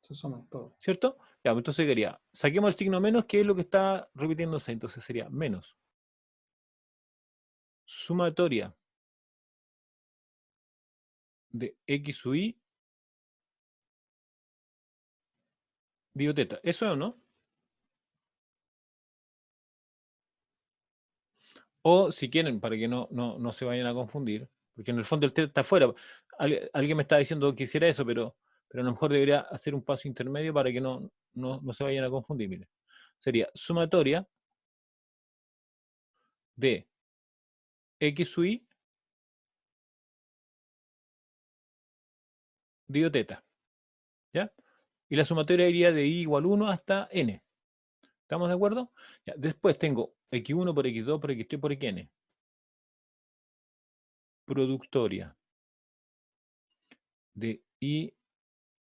Se suman todos. ¿Cierto? Ya, pues entonces quería, saquemos el signo menos, que es lo que está repitiéndose. Entonces sería menos. Sumatoria de X sub Y digo teta. ¿Eso es o no? O si quieren, para que no se vayan a confundir, porque en el fondo el teta está afuera. Alguien me está diciendo que hiciera eso, pero a lo mejor debería hacer un paso intermedio para que no se vayan a confundir. Mire. Sería sumatoria de X sub Y digo teta. ¿Ya? Y la sumatoria iría de Y igual 1 hasta N. ¿Estamos de acuerdo? Ya, después tengo X1 por X2 por X3 por Xn. Productoria de I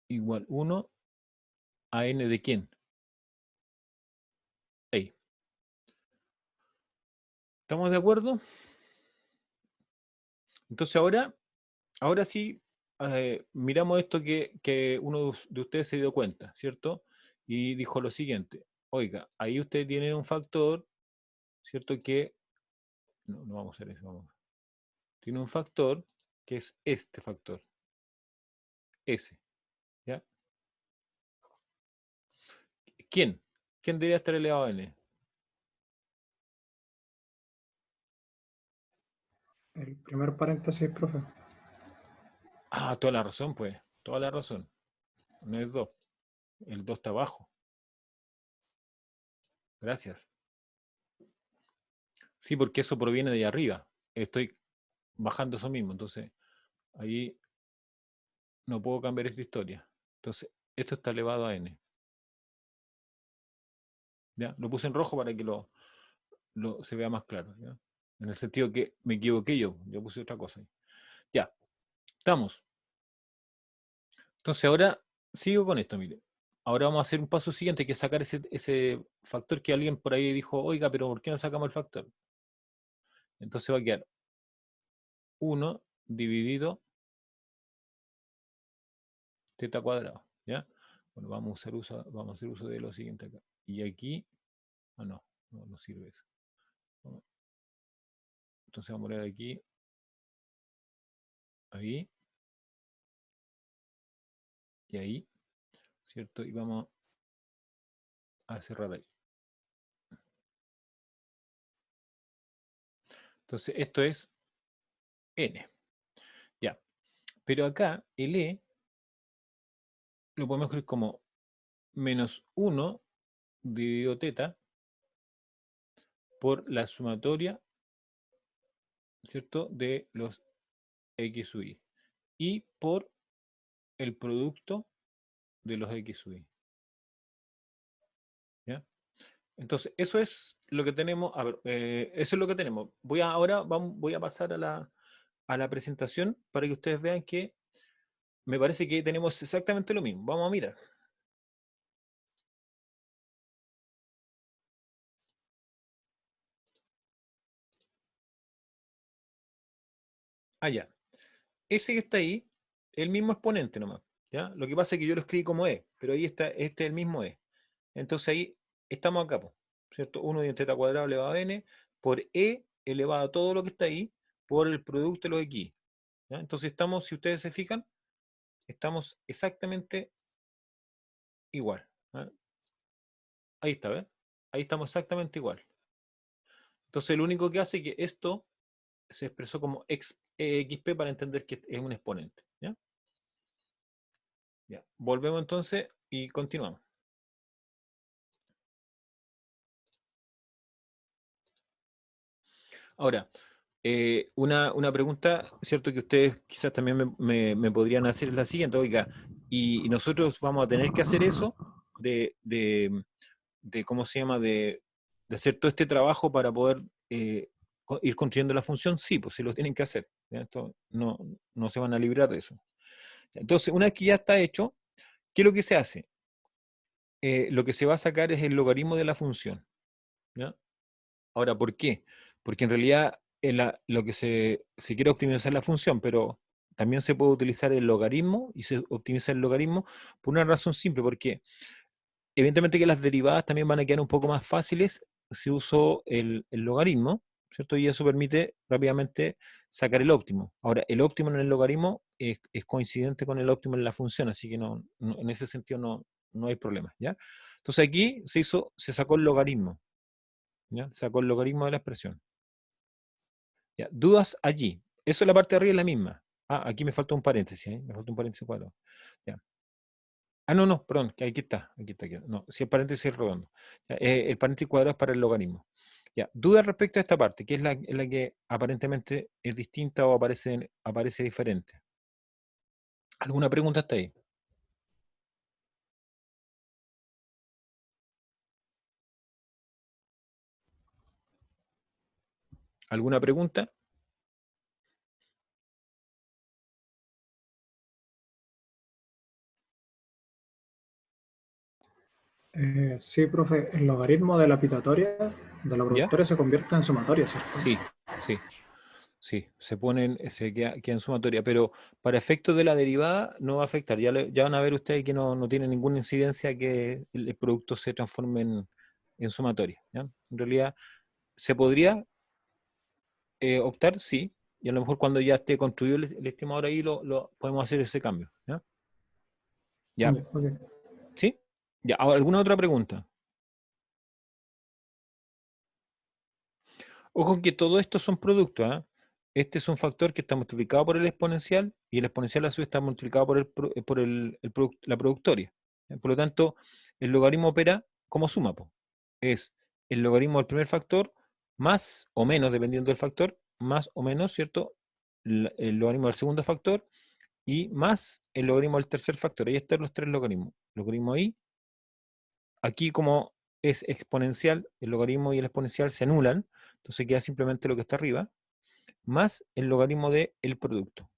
igual 1 a N de quién. Ahí. ¿Estamos de acuerdo? Entonces ahora sí, miramos esto que uno de ustedes se dio cuenta, ¿cierto? Y dijo lo siguiente, oiga, ahí ustedes tienen un factor, ¿cierto? Que, no vamos a hacer eso, tiene un factor que es este factor, S, ¿ya? ¿Quién? ¿Quién debería estar elevado a N? El primer paréntesis, profe. Ah, toda la razón, pues, toda la razón. No es 2, el 2 está abajo. Gracias. Sí, porque eso proviene de ahí arriba. Estoy bajando eso mismo, entonces ahí no puedo cambiar esta historia. Entonces, esto está elevado a N. ¿Ya? Lo puse en rojo para que se vea más claro. ¿Ya? En el sentido que me equivoqué yo puse otra cosa. Ya, estamos. Entonces ahora sigo con esto, mire. Ahora vamos a hacer un paso siguiente, que es sacar ese factor que alguien por ahí dijo, oiga, pero ¿por qué no sacamos el factor? Entonces va a quedar 1 dividido teta cuadrado. ¿Ya? Bueno, vamos a hacer uso de lo siguiente acá. Y aquí, no sirve eso. Entonces vamos a poner aquí, ahí, y ahí, ¿cierto? Y vamos a cerrar ahí. Entonces esto es N. Ya. Pero acá el E lo podemos escribir como menos 1 dividido teta por la sumatoria, ¿cierto? De los X sub I. Y por el producto de los X sub I. ¿Ya? Entonces, eso es lo que tenemos. A ver, eso es lo que tenemos. Voy a pasar a la presentación para que ustedes vean que me parece que tenemos exactamente lo mismo. Vamos a mirar. Allá. Ese que está ahí, el mismo exponente nomás. ¿Ya? Lo que pasa es que yo lo escribí como E, pero ahí está, este es el mismo E. Entonces ahí estamos acá, po, ¿cierto? 1 de teta cuadrado elevado a n por E elevado a todo lo que está ahí por el producto de los X. ¿Ya? Entonces estamos, si ustedes se fijan, estamos exactamente igual. ¿Ya? Ahí está, ¿ves? Ahí estamos exactamente igual. Entonces lo único que hace es que esto se expresó como XP para entender que es un exponente. ¿Ya? Ya. Volvemos entonces y continuamos. Ahora, una pregunta, ¿cierto? Que ustedes quizás también me podrían hacer es la siguiente, oiga, y nosotros vamos a tener que hacer eso de ¿cómo se llama? De hacer todo este trabajo para poder ir construyendo la función, sí, pues sí lo tienen que hacer. ¿Ya? Esto no se van a librar de eso. Entonces, una vez que ya está hecho, ¿qué es lo que se hace? Lo que se va a sacar es el logaritmo de la función. ¿Ya? Ahora, ¿por qué? Porque en realidad lo que se quiere optimizar la función, pero también se puede utilizar el logaritmo y se optimiza el logaritmo por una razón simple, porque evidentemente que las derivadas también van a quedar un poco más fáciles si uso el logaritmo, ¿cierto? Y eso permite rápidamente sacar el óptimo. Ahora, el óptimo en el logaritmo es coincidente con el óptimo en la función, así que en ese sentido no hay problema, ¿ya? Entonces aquí se sacó el logaritmo, ¿ya? Sacó el logaritmo de la expresión. ¿Ya? Dudas allí. Eso es la parte de arriba, es la misma. Ah, aquí me falta un paréntesis, ¿eh? Me falta un paréntesis cuadrado. ¿Ya? Ah, no, perdón, que aquí está. Aquí. No, si el paréntesis es redondo. Ya, el paréntesis cuadrado es para el logaritmo. Ya, dudas respecto a esta parte, que es la que aparentemente es distinta o aparece diferente. ¿Alguna pregunta hasta ahí? ¿Alguna pregunta? Sí, profe, el logaritmo de la pitatoria de la ¿Ya? productoria se convierte en sumatoria, ¿cierto? Sí, sí, queda en sumatoria, pero para efectos de la derivada no va a afectar. Ya van a ver ustedes que no tiene ninguna incidencia que el producto se transforme en sumatoria, ¿ya? En realidad, ¿se podría optar? Sí, y a lo mejor cuando ya esté construido el estimador ahí lo podemos hacer ese cambio, ¿ya? Ya, Ya, ok. ¿sí? Ya, ahora, ¿alguna otra pregunta? Ojo que todo esto son productos, ¿ah? Este es un factor que está multiplicado por el exponencial y el exponencial a su vez está multiplicado por la productoria. Por lo tanto, el logaritmo opera como suma, po. Es el logaritmo del primer factor más o menos, dependiendo del factor, más o menos, ¿cierto? El logaritmo del segundo factor y más el logaritmo del tercer factor. Ahí están los tres logaritmos. Logaritmo ahí. Aquí como es exponencial, el logaritmo y el exponencial se anulan, entonces queda simplemente lo que está arriba, más el logaritmo del producto.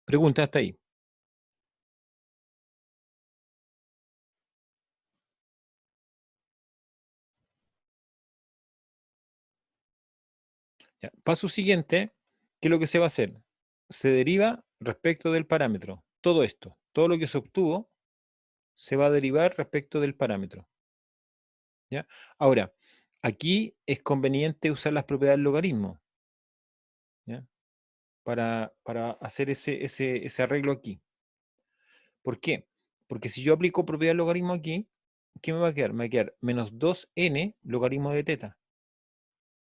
Pregunta hasta ahí. Ya. Paso siguiente, ¿qué es lo que se va a hacer? Se deriva respecto del parámetro. Todo esto, todo lo que se obtuvo, se va a derivar respecto del parámetro. ¿Ya? Ahora, aquí es conveniente usar las propiedades del logaritmo, ¿ya? Para hacer ese arreglo aquí. ¿Por qué? Porque si yo aplico propiedad del logaritmo aquí, ¿qué me va a quedar? Me va a quedar menos 2n logaritmo de teta,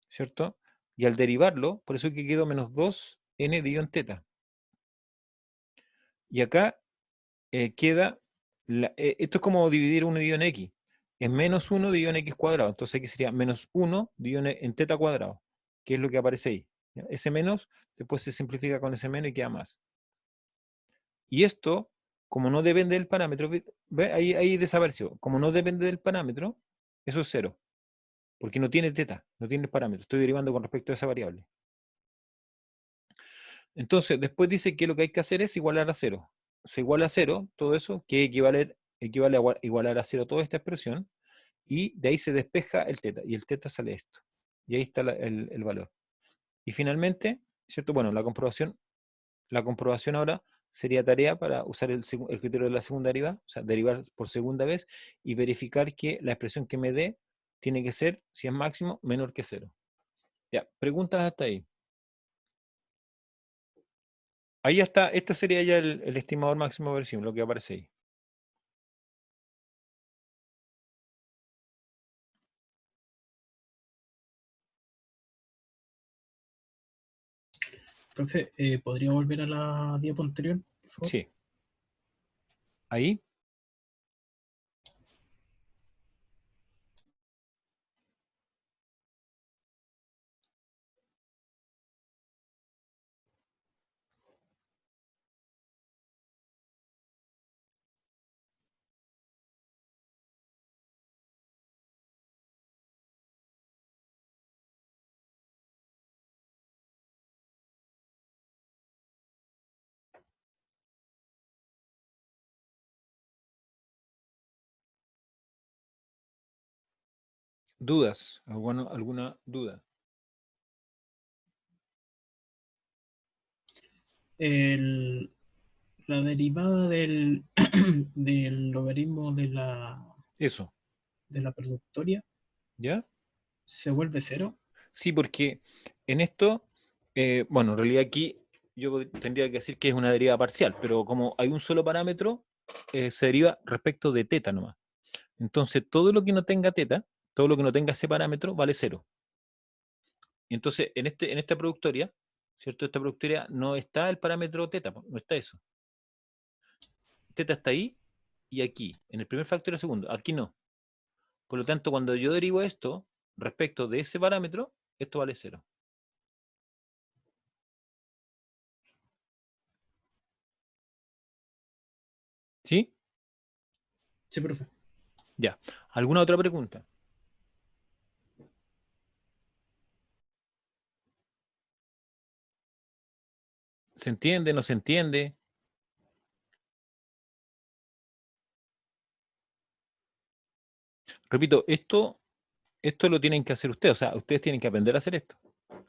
¿cierto? Y al derivarlo, por eso que quedó menos 2n dividido en teta. Y acá queda, esto es como dividir 1 dividido en x. Es menos 1 dividido en x cuadrado. Entonces aquí sería menos 1 dividido en teta cuadrado, que es lo que aparece ahí. ¿Ya? Ese menos, después se simplifica con ese menos y queda más. Y esto, como no depende del parámetro, ¿ve? Ahí desapareció. Como no depende del parámetro, eso es cero. Porque no tiene teta, no tiene parámetro. Estoy derivando con respecto a esa variable. Entonces, después dice que lo que hay que hacer es igualar a cero. Se iguala a cero, todo eso, que equivale a igualar a cero toda esta expresión, y de ahí se despeja el teta, y el teta sale esto. Y ahí está el valor. Y finalmente, ¿cierto? Bueno, la comprobación ahora sería tarea para usar el criterio de la segunda derivada, o sea, derivar por segunda vez y verificar que la expresión que me dé tiene que ser, si es máximo, menor que cero. Ya, preguntas hasta ahí. Ahí está, este sería ya el estimador máximo de versión, lo que aparece ahí. Profe, ¿podría volver a la diapo anterior, por favor? Sí. Ahí. ¿Dudas? ¿Alguna duda? El- la derivada del, del logaritmo Eso. de la productoria ¿Ya? se vuelve cero. Sí, porque en esto, bueno, en realidad aquí yo tendría que decir que es una derivada parcial, pero como hay un solo parámetro, se deriva respecto de teta nomás. Entonces, todo lo que no tenga teta, todo lo que no tenga ese parámetro, vale cero. Y entonces, en esta productoria, ¿cierto? Esta productoria no está el parámetro teta, no está eso. Teta está ahí y aquí, en el primer factor y el segundo. Aquí no. Por lo tanto, cuando yo derivo esto respecto de ese parámetro, esto vale cero. ¿Sí? Sí, profe. Ya. ¿Alguna otra pregunta? ¿Se entiende? ¿No se entiende? repito, esto lo tienen que hacer ustedes, o sea, ustedes tienen que aprender a hacer esto.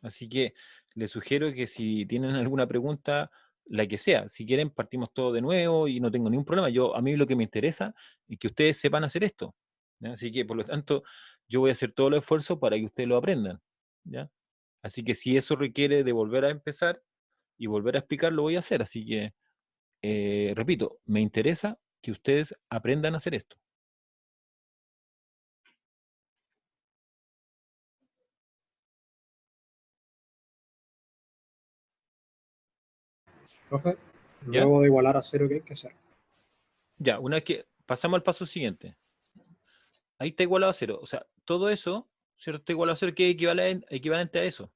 Así que les sugiero que si tienen alguna pregunta, la que sea, si quieren partimos todo de nuevo y no tengo ningún problema. A mí lo que me interesa es que ustedes sepan hacer esto, ¿ya? Así que, por lo tanto, yo voy a hacer todo el esfuerzo para que ustedes lo aprendan, ¿ya? Así que si eso requiere de volver a empezar y volver a explicar, lo voy a hacer. Así que, repito, me interesa que ustedes aprendan a hacer esto. Profe, ¿Ya? luego de igualar a 0, ¿qué hay que hacer? Ya, una vez que pasamos al paso siguiente. Ahí está igualado a 0. O sea, todo eso, ¿cierto? Está igualado a 0, que es equivalente a eso,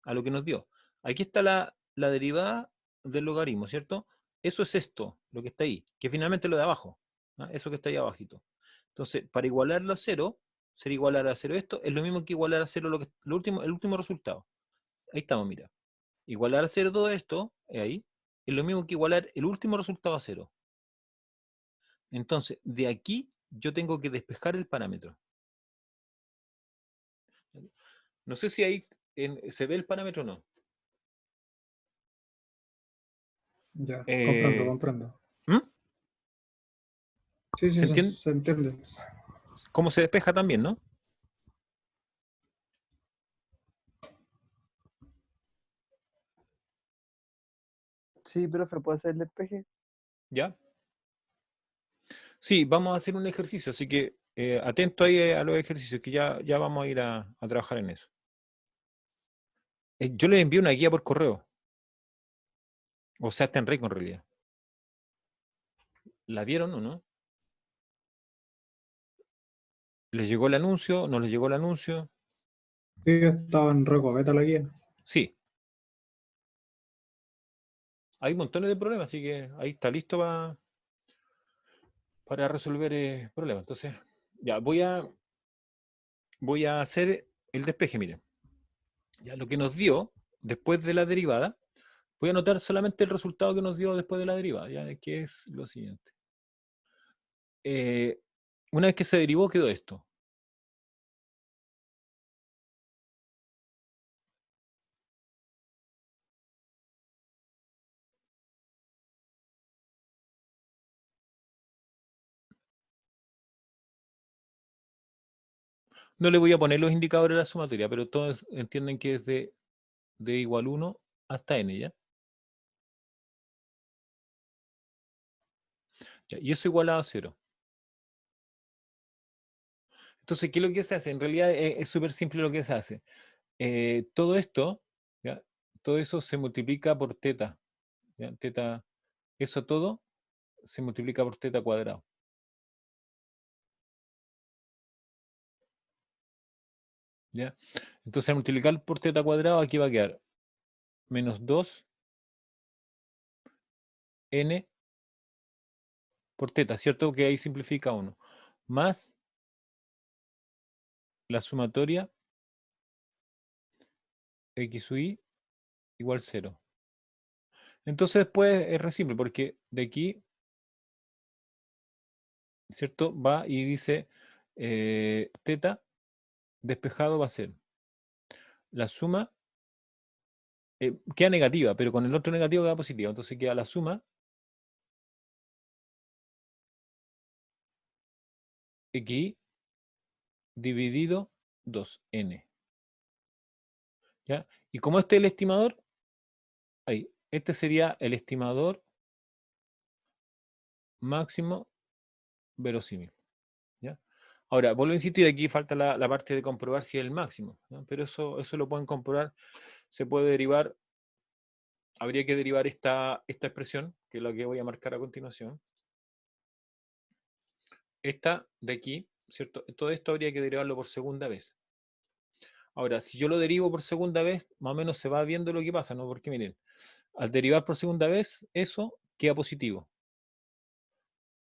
a lo que nos dio. Aquí está la derivada del logaritmo, ¿cierto? Eso es esto, lo que está ahí, que finalmente es lo de abajo, ¿no? Eso que está ahí abajito. Entonces, para igualarlo a 0, ser igualar a 0 esto, es lo mismo que igualar a 0 el último resultado. Ahí estamos, mira. Igualar a 0 todo esto, ahí, es lo mismo que igualar el último resultado a 0. Entonces, de aquí yo tengo que despejar el parámetro. No sé si ahí se ve el parámetro o no. Ya, Eh, comprendo. ¿Mm? Sí, ¿Se sí, entiende? se entiende. ¿Cómo se despeja también, no? Sí, profe, ¿puede hacer el despeje? ¿Ya? Sí, vamos a hacer un ejercicio, así que atento ahí a los ejercicios, que ya vamos a ir a trabajar en eso. Yo les envío una guía por correo. O sea, está en Rico en realidad. ¿La vieron o no? ¿Les llegó el anuncio? ¿No les llegó el anuncio? Sí, estaba en Recoveta la guía. Sí. Hay montones de problemas, así que ahí está listo para resolver problemas. Entonces, ya, voy a hacer el despeje, miren. Ya, lo que nos dio después de la derivada, voy a anotar solamente el resultado que nos dio después de la derivada, ya, que es lo siguiente. Una vez que se derivó, quedó esto. No le voy a poner los indicadores de la sumatoria, pero todos entienden que es de igual 1 hasta n, ¿ya? Ya, y eso igualado a 0. Entonces, ¿qué es lo que se hace? En realidad es súper simple lo que se hace. Todo esto, ¿ya? Todo eso se multiplica por teta, ¿ya? Teta, eso todo se multiplica por teta cuadrado. ¿Ya? Entonces, al multiplicar por teta cuadrado, aquí va a quedar menos 2 n por teta, ¿cierto? Que ahí simplifica 1. Más la sumatoria x sub i igual 0. Entonces después es re simple, porque de aquí, ¿cierto? Va y dice teta despejado va a ser la suma, queda negativa, pero con el otro negativo queda positiva. Entonces queda la suma x dividido 2n. ¿Ya? Y como este es el estimador, ahí, este sería el estimador máximo verosímil. ¿Ya? Ahora, vuelvo a insistir, aquí falta la parte de comprobar si es el máximo, ¿no? Pero eso lo pueden comprobar, se puede derivar, habría que derivar esta expresión, que es la que voy a marcar a continuación. Esta de aquí, ¿cierto? Todo esto habría que derivarlo por segunda vez. Ahora, si yo lo derivo por segunda vez, más o menos se va viendo lo que pasa, ¿no? Porque miren, al derivar por segunda vez, eso queda positivo.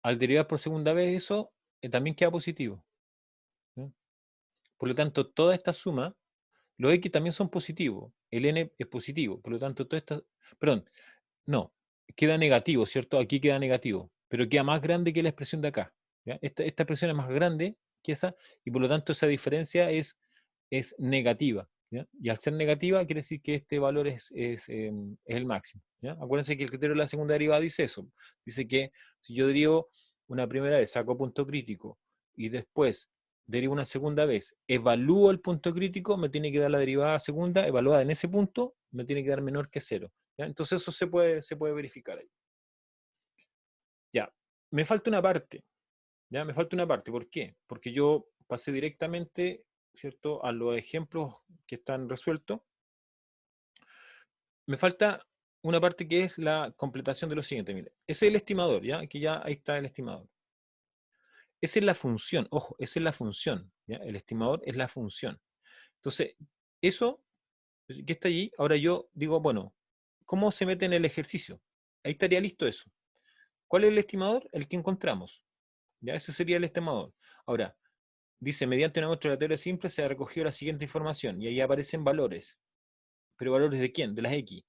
Al derivar por segunda vez, eso también queda positivo, ¿no? Por lo tanto, toda esta suma, los x también son positivos, el n es positivo, por lo tanto, toda esta, perdón, no, queda negativo, ¿cierto? Aquí queda negativo, pero queda más grande que la expresión de acá, ¿ya? Esta expresión es más grande que esa, y por lo tanto esa diferencia es negativa. ¿Ya? Y al ser negativa quiere decir que este valor es el máximo. ¿Ya? Acuérdense que el criterio de la segunda derivada dice eso. Dice que si yo derivo una primera vez, saco punto crítico, y después derivo una segunda vez, evalúo el punto crítico, me tiene que dar la derivada segunda, evaluada en ese punto, me tiene que dar menor que 0. ¿Ya? Entonces eso se puede verificar ahí. Ya, me falta una parte. ¿Ya? Me falta una parte. ¿Por qué? Porque yo pasé directamente, ¿cierto?, a los ejemplos que están resueltos. Me falta una parte que es la completación de lo siguiente. Mire, ese es el estimador, ¿ya? Aquí ya ahí está el estimador. Esa es la función, ojo, esa es la función, ¿ya? El estimador es la función. Entonces, eso que está allí, ahora yo digo, bueno, ¿cómo se mete en el ejercicio? Ahí estaría listo eso. ¿Cuál es el estimador? El que encontramos. ¿Ya? Ese sería el estimador. Ahora, dice, mediante una muestra aleatoria simple se ha recogido la siguiente información y ahí aparecen valores. ¿Pero valores de quién? De las X.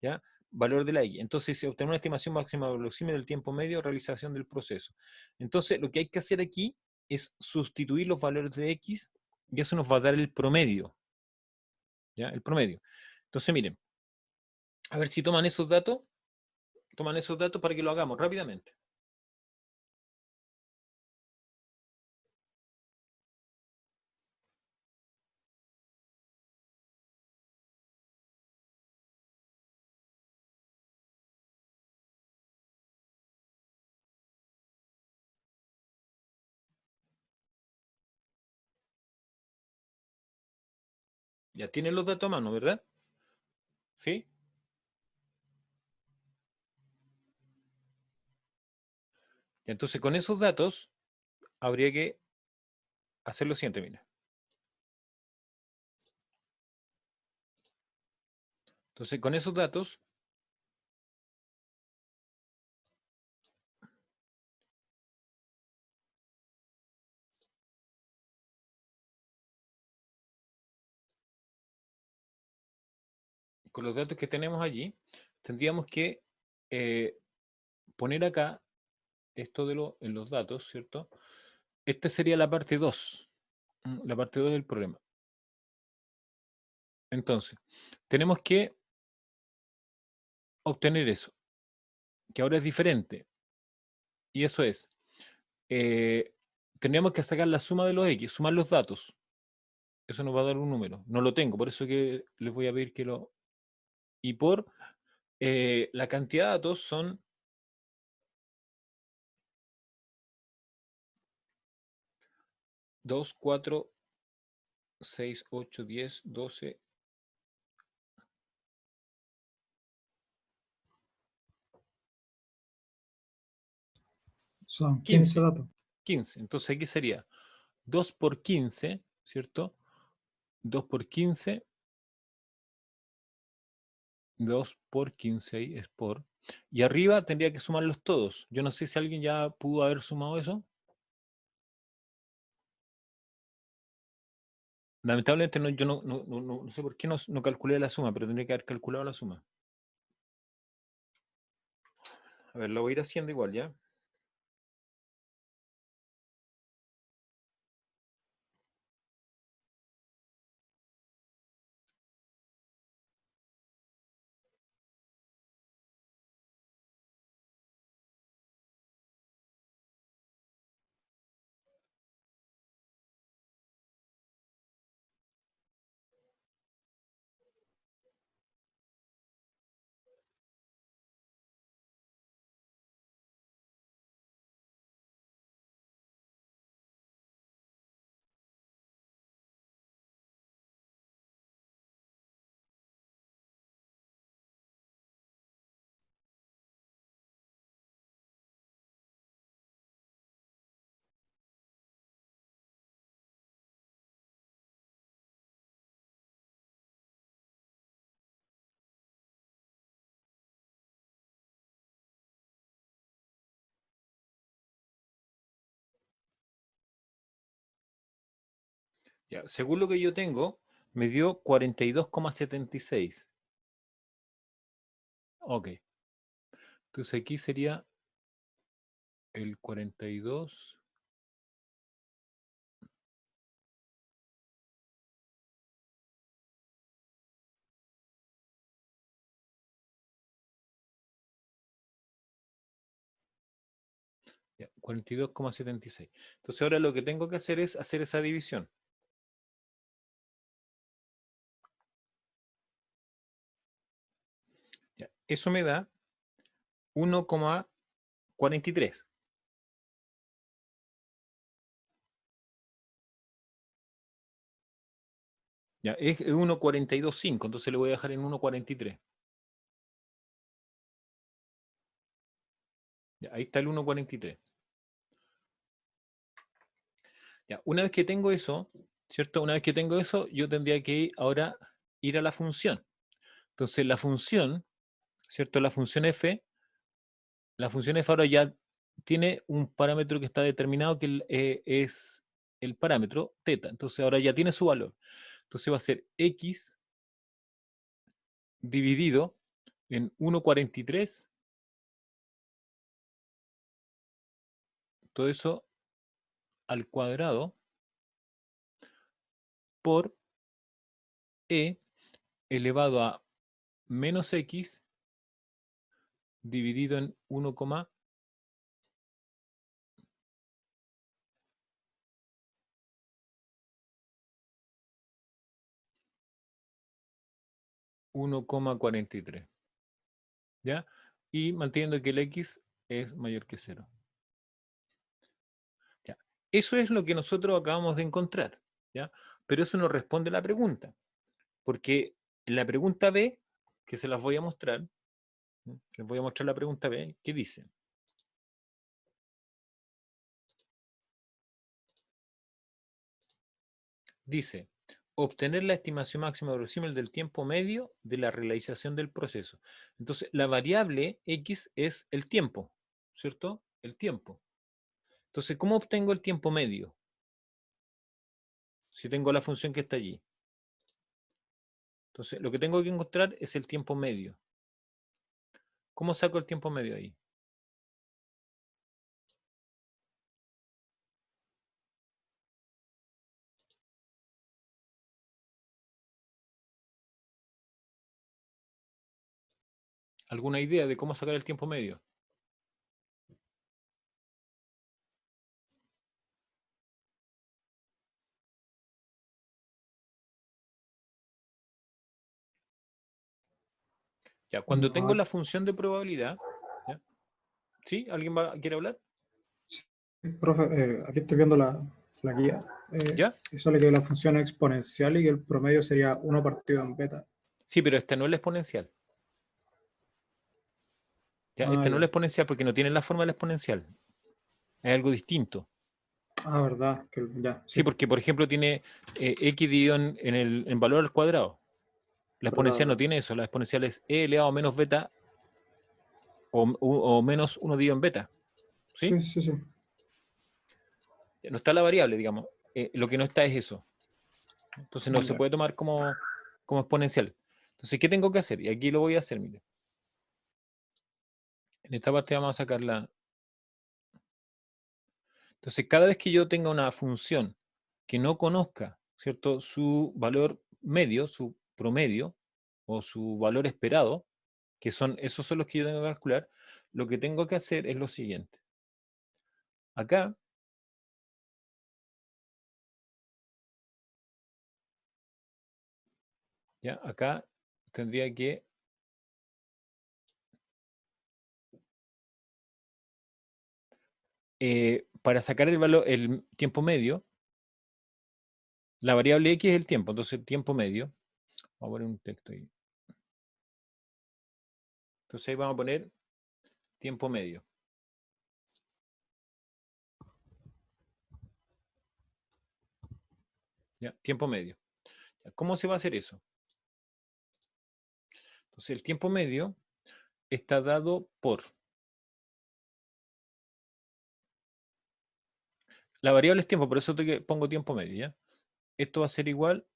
¿Ya? Valor de la X. Entonces se obtiene una estimación máxima verosimil del tiempo medio de realización del proceso. Entonces lo que hay que hacer aquí es sustituir los valores de X y eso nos va a dar el promedio. ¿Ya? El promedio. Entonces miren, a ver si toman esos datos para que lo hagamos rápidamente. Ya tienen los datos a mano, ¿verdad? ¿Sí? Entonces con esos datos habría que hacer lo siguiente, mira. Entonces con esos datos con los datos que tenemos allí, tendríamos que poner acá esto en los datos, ¿cierto? Esta sería la parte 2, la parte 2 del problema. Entonces, tenemos que obtener eso, que ahora es diferente. Y eso es, tendríamos que sacar la suma de los X, sumar los datos. Eso nos va a dar un número. No lo tengo, por eso que les voy a pedir que lo... Y por la cantidad de datos son 2, 4, 6, 8, 10, 12. Son 15. 15 datos. 15. Entonces aquí sería 2 por 15, ¿cierto? 2 por 15. 2 por 15 ahí es por. Y arriba tendría que sumarlos todos. Yo no sé si alguien ya pudo haber sumado eso. Lamentablemente yo no sé por qué no calculé la suma, pero tendría que haber calculado la suma. A ver, lo voy a ir haciendo igual, ¿ya? Ya, según lo que yo tengo, me dio 42,76. Ok. Entonces aquí sería el 42. 42,76. Entonces ahora lo que tengo que hacer es hacer esa división. Ya, eso me da 1,43. Ya, es 1,42,5, entonces le voy a dejar en 1,43. Ya, ahí está el 1,43. Ya, una vez que tengo eso, ¿cierto? Una vez que tengo eso, yo tendría que ahora ir a la función. Entonces la función, ¿cierto? La función f ahora ya tiene un parámetro que está determinado que es el parámetro teta. Entonces ahora ya tiene su valor. Entonces va a ser x dividido en 1,43. Todo eso al cuadrado por e elevado a menos x dividido en 1,43. ¿Ya? Y manteniendo que el x es mayor que 0. ¿Ya? Eso es lo que nosotros acabamos de encontrar. ¿Ya? Pero eso no responde a la pregunta. Porque en la pregunta B, que se las voy a mostrar, ¿no? Les voy a mostrar la pregunta B, ¿qué dice? Dice, obtener la estimación máxima verosímil del tiempo medio de la realización del proceso. Entonces, la variable X es el tiempo, ¿cierto? El tiempo. Entonces, ¿cómo obtengo el tiempo medio? Si tengo la función que está allí. Entonces, lo que tengo que encontrar es el tiempo medio. ¿Cómo saco el tiempo medio ahí? ¿Alguna idea de cómo sacar el tiempo medio? Ya, cuando tengo la función de probabilidad, ¿ya? ¿Sí? ¿Alguien quiere hablar? Profe, aquí estoy viendo la guía. ¿Ya? Y sale que la función es exponencial y que el promedio sería 1 partido en beta. Sí, pero esta no es la exponencial. Ya, Ah, esta no es ya. la exponencial porque no tiene la forma de la exponencial. Es algo distinto. Ah, verdad. Que ya, Sí, sí. porque por ejemplo tiene x dividido en valor al cuadrado. La Verdad, exponencial no verdad. tiene eso. La exponencial es e elevado a menos beta o menos 1 dividido en beta. ¿Sí? Sí, sí, sí. No está la variable, digamos. Lo que no está es eso. Entonces no se Ya. puede tomar como exponencial. Entonces, ¿qué tengo que hacer? Y aquí lo voy a hacer, mire. En esta parte vamos a sacar la... Entonces, cada vez que yo tenga una función que no conozca, ¿cierto? Su valor medio, su promedio, o su valor esperado, que esos son los que yo tengo que calcular, lo que tengo que hacer es lo siguiente. Acá, ya, acá tendría que para sacar el valor, el tiempo medio, la variable x es el tiempo, entonces el tiempo medio, vamos a poner un texto ahí. Entonces ahí vamos a poner tiempo medio. ¿Ya? Tiempo medio. ¿Cómo se va a hacer eso? Entonces el tiempo medio está dado por la variable es tiempo, por eso pongo tiempo medio, ¿ya? Esto va a ser igual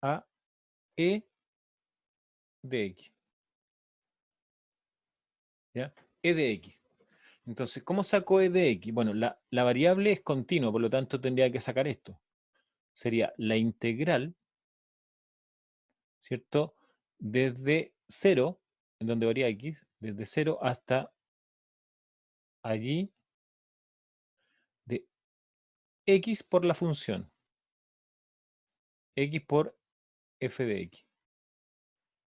a e de x, ¿ya? E de x. Entonces, ¿cómo saco e de x? Bueno, la variable es continua, por lo tanto tendría que sacar esto. Sería la integral, ¿cierto? Desde 0, en donde varía x, desde 0 hasta allí de x por la función, x por f de x,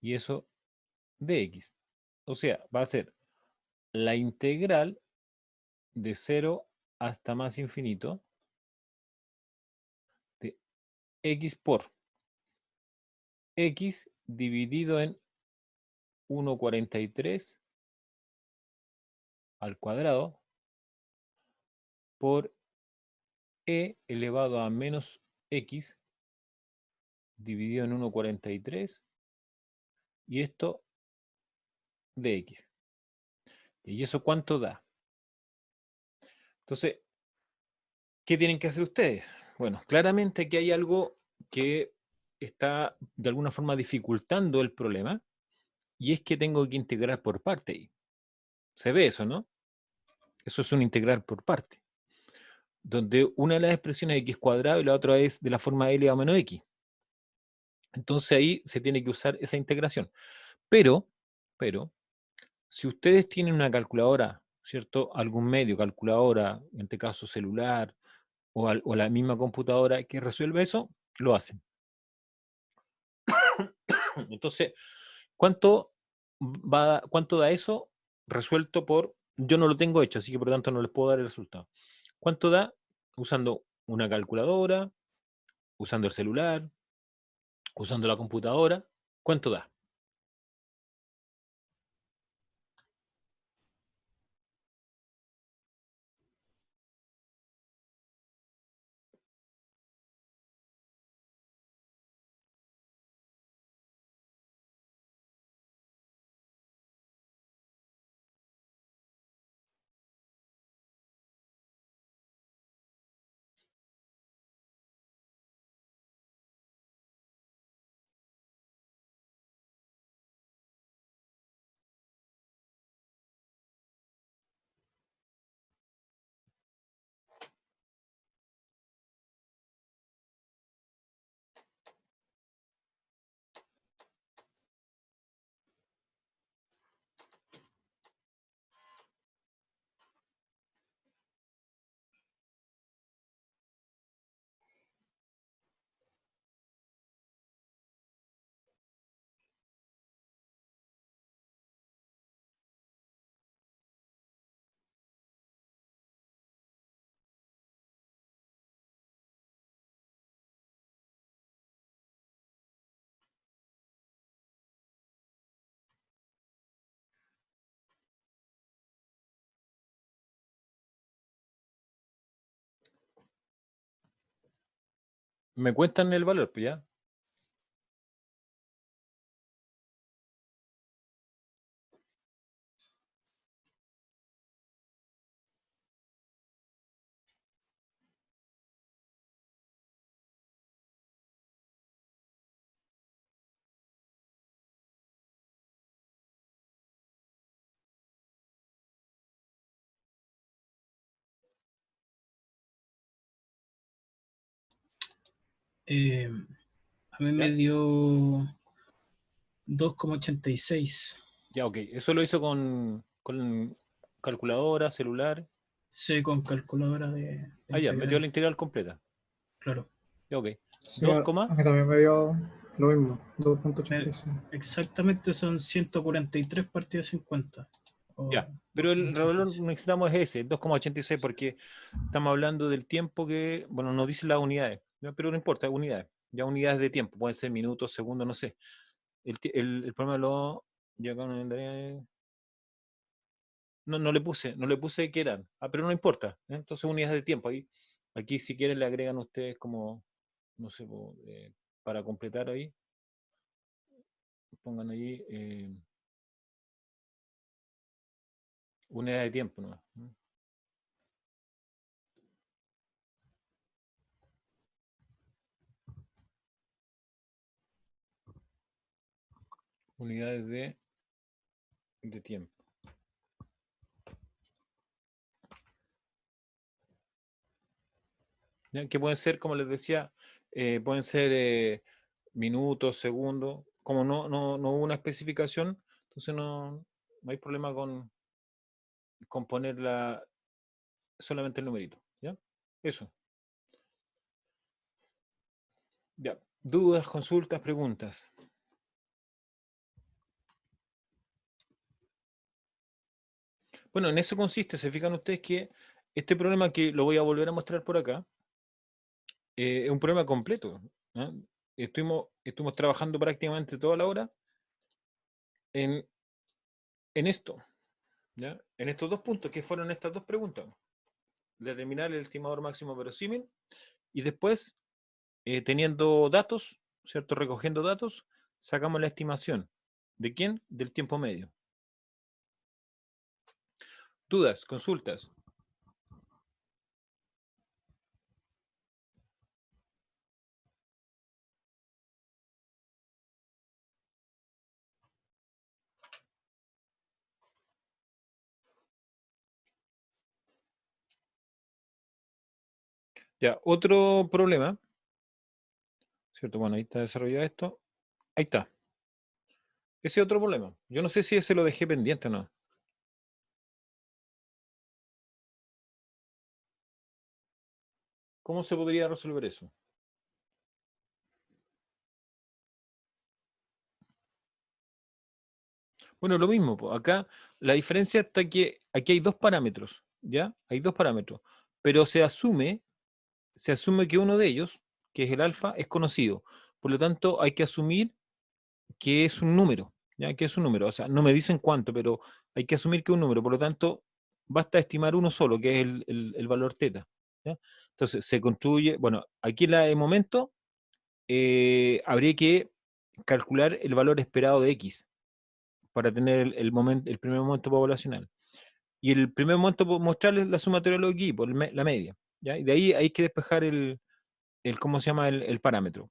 y eso de x. O sea, va a ser la integral de 0 hasta más infinito de x por x dividido en 1,43 al cuadrado por e elevado a menos x dividido en 1,43 y esto de x. ¿Y eso cuánto da? Entonces, ¿qué tienen que hacer ustedes? Bueno, claramente aquí hay algo que está de alguna forma dificultando el problema y es que tengo que integrar por parte. Se ve eso, ¿no? Eso es un integral por parte, donde una de las expresiones es x cuadrado y la otra es de la forma L a menos x. Entonces ahí se tiene que usar esa integración. Pero, si ustedes tienen una calculadora, ¿cierto? Algún medio, calculadora, en este caso celular, o la misma computadora que resuelve eso, lo hacen. Entonces, ¿cuánto da eso resuelto por... Yo no lo tengo hecho, así que por lo tanto no les puedo dar el resultado. ¿Cuánto da usando una calculadora, usando el celular, usando la computadora? ¿Cuánto da? ¿Me cuentan el valor? Pues ya. A mí me ¿Ya? dio 2,86. Ya, ok. Eso lo hizo con calculadora, celular. C con calculadora de Ah, ya, metió la integral. integral completa. Claro. Ya, ok. Sí, 2, a mí también me dio lo mismo, Me- 2.86. Exactamente son 143 partido 50. O ya. Pero el valor 2,86. que necesitamos es ese, 2,86, porque estamos hablando del tiempo que, bueno, nos dicen las unidades, ¿ya? Pero no importa, unidades. Ya unidades de tiempo, pueden ser minutos, segundos, no sé. El problema lo... ya acá no le puse qué eran. Ah, pero no importa, ¿eh? Entonces unidades de tiempo. Aquí si quieren le agregan ustedes como, no sé, para completar ahí, pongan ahí unidades de tiempo, ¿no? Unidades de tiempo. ¿Ya? Que pueden ser, como les decía, pueden ser minutos, segundos. Como no hubo una especificación, entonces no hay problema componer solamente el numerito, ¿ya? Eso. Ya. ¿Dudas, consultas, preguntas? Bueno, en eso consiste, se fijan ustedes que este problema que lo voy a volver a mostrar por acá, es un problema completo, ¿no? Estuvimos trabajando prácticamente toda la hora en esto, ¿ya? En estos dos puntos, que fueron estas dos preguntas. Determinar el estimador máximo verosímil y después, teniendo datos, ¿cierto? Recogiendo datos, sacamos la estimación. ¿De quién? Del tiempo medio. ¿Dudas? ¿Consultas? Ya, otro problema, ¿cierto? Bueno, ahí está desarrollado esto. Ahí está. Ese otro problema. Yo no sé si ese lo dejé pendiente o no. ¿Cómo se podría resolver eso? Bueno, lo mismo, po. Acá la diferencia está que aquí hay dos parámetros, ¿ya? Hay dos parámetros, pero se asume que uno de ellos, que es el alfa, es conocido. Por lo tanto, hay que asumir que es un número, ¿ya? Que es un número. O sea, no me dicen cuánto, pero hay que asumir que es un número. Por lo tanto, basta estimar uno solo, que es el valor teta, ¿ya? Entonces, se construye, bueno, aquí en el momento habría que calcular el valor esperado de X para tener el primer momento poblacional. Y el primer momento mostrarles la sumatoria de los equipos, la media, ¿ya? Y de ahí hay que despejar ¿cómo se llama? El parámetro.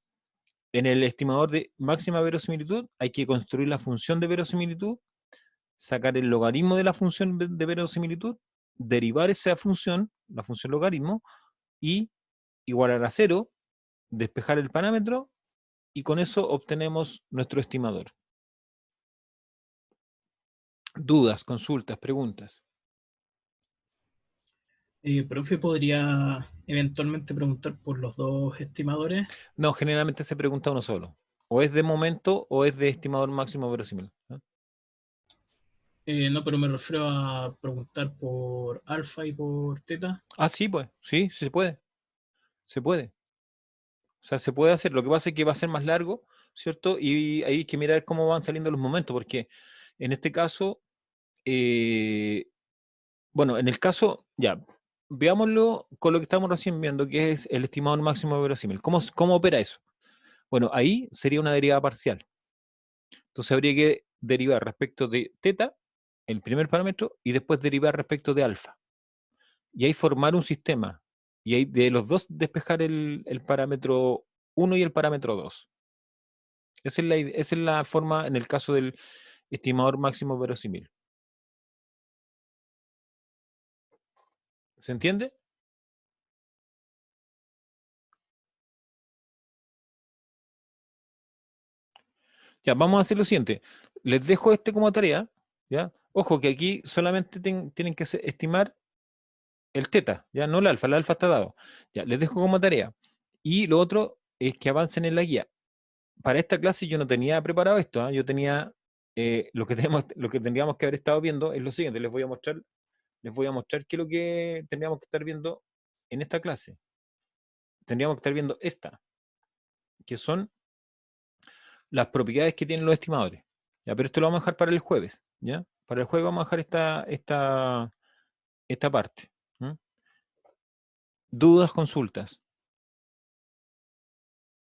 En el estimador de máxima verosimilitud hay que construir la función de verosimilitud, sacar el logaritmo de la función de verosimilitud, derivar esa función, la función logaritmo, y igualar a 0, despejar el parámetro, y con eso obtenemos nuestro estimador. ¿Dudas, consultas, preguntas? Profe, ¿podría eventualmente preguntar por los dos estimadores? No, generalmente se pregunta uno solo. O es de momento o es de estimador máximo verosímil, ¿no? No, pero me refiero a preguntar por alfa y por teta. Ah, sí, pues, sí, sí se puede. Se puede. O sea, se puede hacer. Lo que pasa es que va a ser más largo, ¿cierto? Y hay que mirar cómo van saliendo los momentos, porque en este caso, bueno, en el caso, ya, veámoslo con lo que estamos recién viendo, que es el estimador máximo verosímil. ¿Cómo opera eso? Bueno, ahí sería una derivada parcial. Entonces habría que derivar respecto de teta, el primer parámetro, y después derivar respecto de alfa. Y ahí formar un sistema. Y ahí de los dos despejar el parámetro 1 y el parámetro 2. Esa es la forma en el caso del estimador máximo verosímil. ¿Se entiende? Ya, vamos a hacer lo siguiente. Les dejo este como tarea, ¿ya? Ojo que aquí solamente tienen que estimar el teta, ya no el alfa está dado. Ya, les dejo como tarea. Y lo otro es que avancen en la guía. Para esta clase yo no tenía preparado esto, ¿ah? Yo tenía, lo que tendríamos que haber estado viendo es lo siguiente, les voy a mostrar qué es lo que tendríamos que estar viendo en esta clase. Tendríamos que estar viendo esta, que son las propiedades que tienen los estimadores. ¿Ya? Pero esto lo vamos a dejar para el jueves, ¿ya? Para el jueves vamos a dejar esta parte. ¿Mm? ¿Dudas, consultas?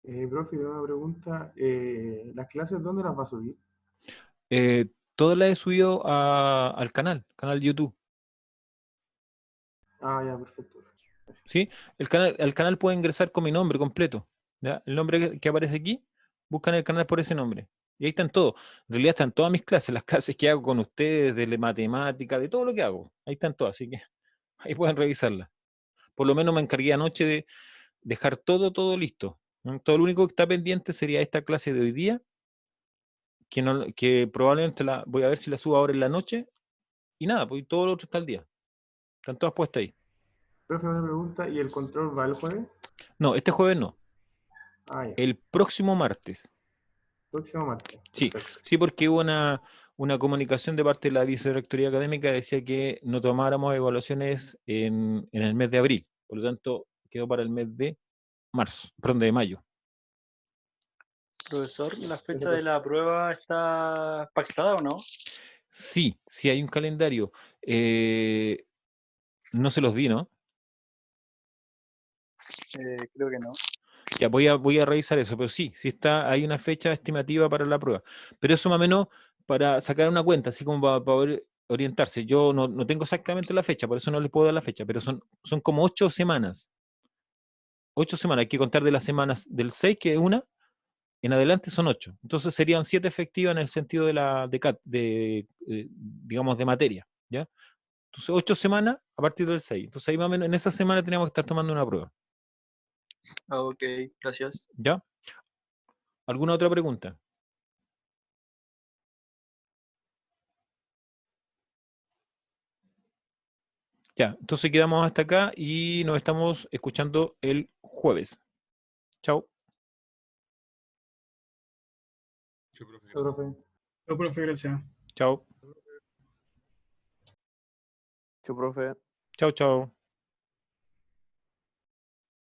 Profe, tengo una pregunta. ¿Las clases dónde las va a subir? Todas las he subido al canal de YouTube. Ah, ya, perfecto. ¿Sí? El canal puede ingresar con mi nombre completo, ¿ya? El nombre que aparece aquí, buscan el canal por ese nombre. Y ahí están todos. En realidad están todas mis clases, las clases que hago con ustedes, de matemática, de todo lo que hago. Ahí están todas, así que ahí pueden revisarlas. Por lo menos me encargué anoche de dejar todo listo, ¿no? Todo lo único que está pendiente sería esta clase de hoy día, que probablemente voy a ver si la subo ahora en la noche, y nada, pues y todo lo otro está al día. Están todas puestas ahí. Profe, otra pregunta, ¿y el control va el jueves? No, este jueves no. Ah, ya. El próximo martes. Próximo martes. Sí, Perfecto. sí, porque hubo una comunicación de parte de la vicerrectoría académica que decía que no tomáramos evaluaciones en el mes de abril. Por lo tanto, quedó para el mes de marzo, perdón, de mayo. Profesor, ¿la fecha de la prueba está pactada o no? Sí, sí hay un calendario. No se los di, ¿no? Creo que no. Ya voy a revisar eso, pero sí, sí está, hay una fecha estimativa para la prueba. Pero eso más o menos para sacar una cuenta, así como para poder orientarse. Yo no tengo exactamente la fecha, por eso no les puedo dar la fecha, pero son como 8 semanas. 8 semanas, hay que contar de las semanas del 6, que es una, en adelante son 8. Entonces serían 7 efectivas en el sentido digamos, de materia, ¿ya? Entonces 8 semanas a partir del 6. Entonces ahí más o menos en esa semana tenemos que estar tomando una prueba, Ah, ok, gracias. ¿ya? ¿Alguna otra pregunta? Ya, entonces quedamos hasta acá y nos estamos escuchando el jueves. Chao. Chao, profe. Chao, profe, gracias. Chao. Chao, profe. Chao, chao.